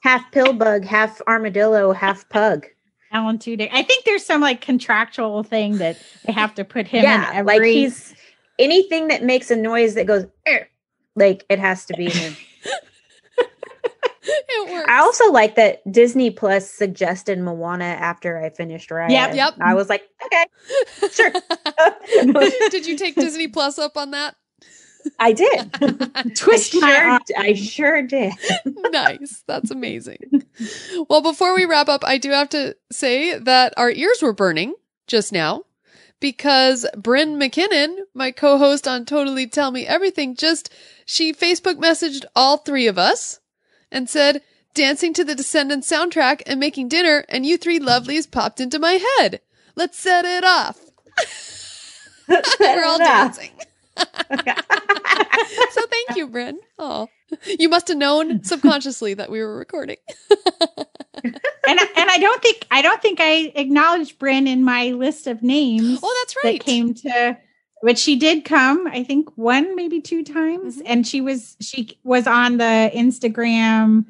Half pill bug, half armadillo, half pug. Alan Tudyk. I think there's some like contractual thing that they have to put him in every. Like he's anything that makes a noise that goes, like it has to be him. It works. I also like that Disney Plus suggested Moana after I finished Raya. Yep. I was like, okay, sure. Did you take Disney Plus up on that? I did. I sure did. Nice. That's amazing. Well, before we wrap up, I do have to say that our ears were burning just now because Bryn McKinnon, my co-host on Totally Tell Me Everything, she Facebook messaged all three of us and said, dancing to the Descendants soundtrack and making dinner, and you three lovelies popped into my head. Let's set it off. We're all dancing. So thank you, Bryn. Oh, you must have known subconsciously that we were recording. and I don't think I acknowledged Bryn in my list of names. Oh, that's right. That came to, but she did come, I think 1, maybe 2 times. Mm-hmm. And she was on the Instagram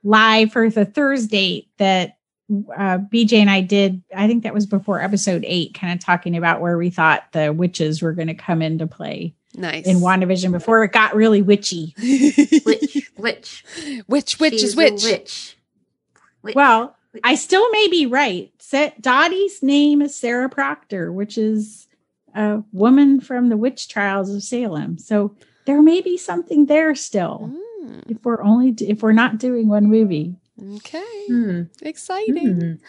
live for the Thursday that BJ and I did. I think that was before episode 8, kind of talking about where we thought the witches were going to come into play. Nice. In WandaVision before it got really witchy. Witch is witch. Witch. Well, I still may be right. Dottie's name is Sarah Proctor, which is a woman from the witch trials of Salem. So there may be something there still. If we're not doing one movie. Okay. Exciting.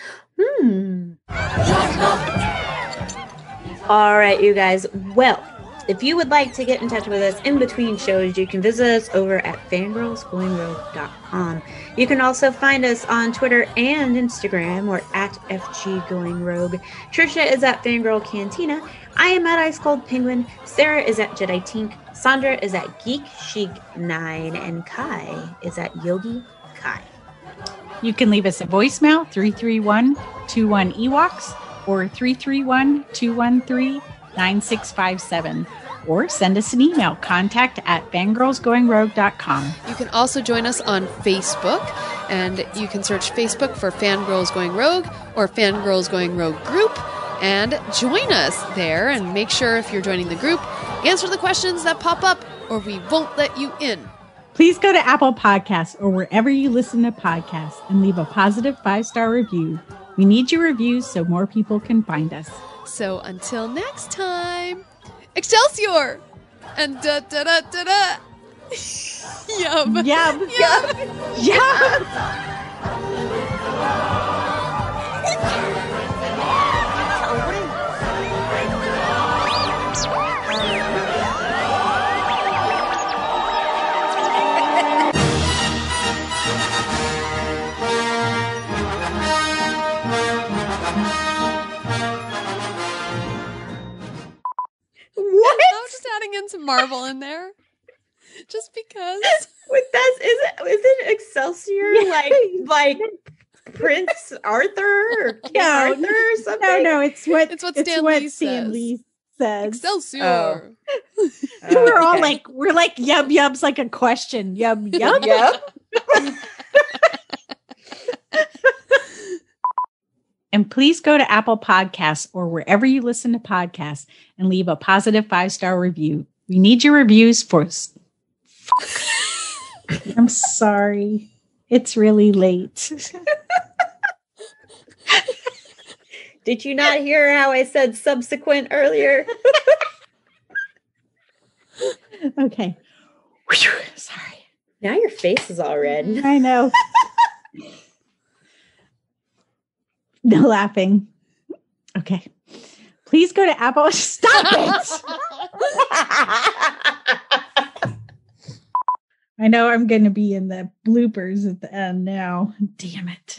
All right, you guys. Well, If you would like to get in touch with us in between shows, you can visit us over at fangirlsgoingrogue.com. You can also find us on Twitter and Instagram. We're at FGGoingRogue. Trisha is at Fangirl Cantina. I am at Ice Cold Penguin. Sarah is at Jedi Tink. Sandra is at Geek Chic 9. And Kai is at Yogi Kai. You can leave us a voicemail, 331-21-EWOKS or 331-213-9657. Or send us an email, contact@fangirlsgoingrogue.com. You can also join us on Facebook, and you can search Facebook for Fangirls Going Rogue or Fangirls Going Rogue Group, and join us there. And make sure, if you're joining the group, answer the questions that pop up, or we won't let you in. Please go to Apple Podcasts or wherever you listen to podcasts and leave a positive 5-star review. We need your reviews so more people can find us. So until next time, Excelsior! And da-da-da-da-da! Yum! Yum! Yum! Yum! What? I'm just adding in some Marvel in there. Just because. Wait, isn't Excelsior like Prince Arthur or King Arthur or something? No, it's what Stan Lee says. Excelsior. Oh. We're all like yub yub's like a question. Yub yub. Yep. And please go to Apple Podcasts or wherever you listen to podcasts and leave a positive 5-star review. We need your reviews for... I'm sorry. It's really late. Did you not hear how I said subsequent earlier? Okay. Whew, sorry. Now your face is all red. I know. No laughing. Okay. Please go to Apple. Stop it. I know I'm going to be in the bloopers at the end now. Damn it.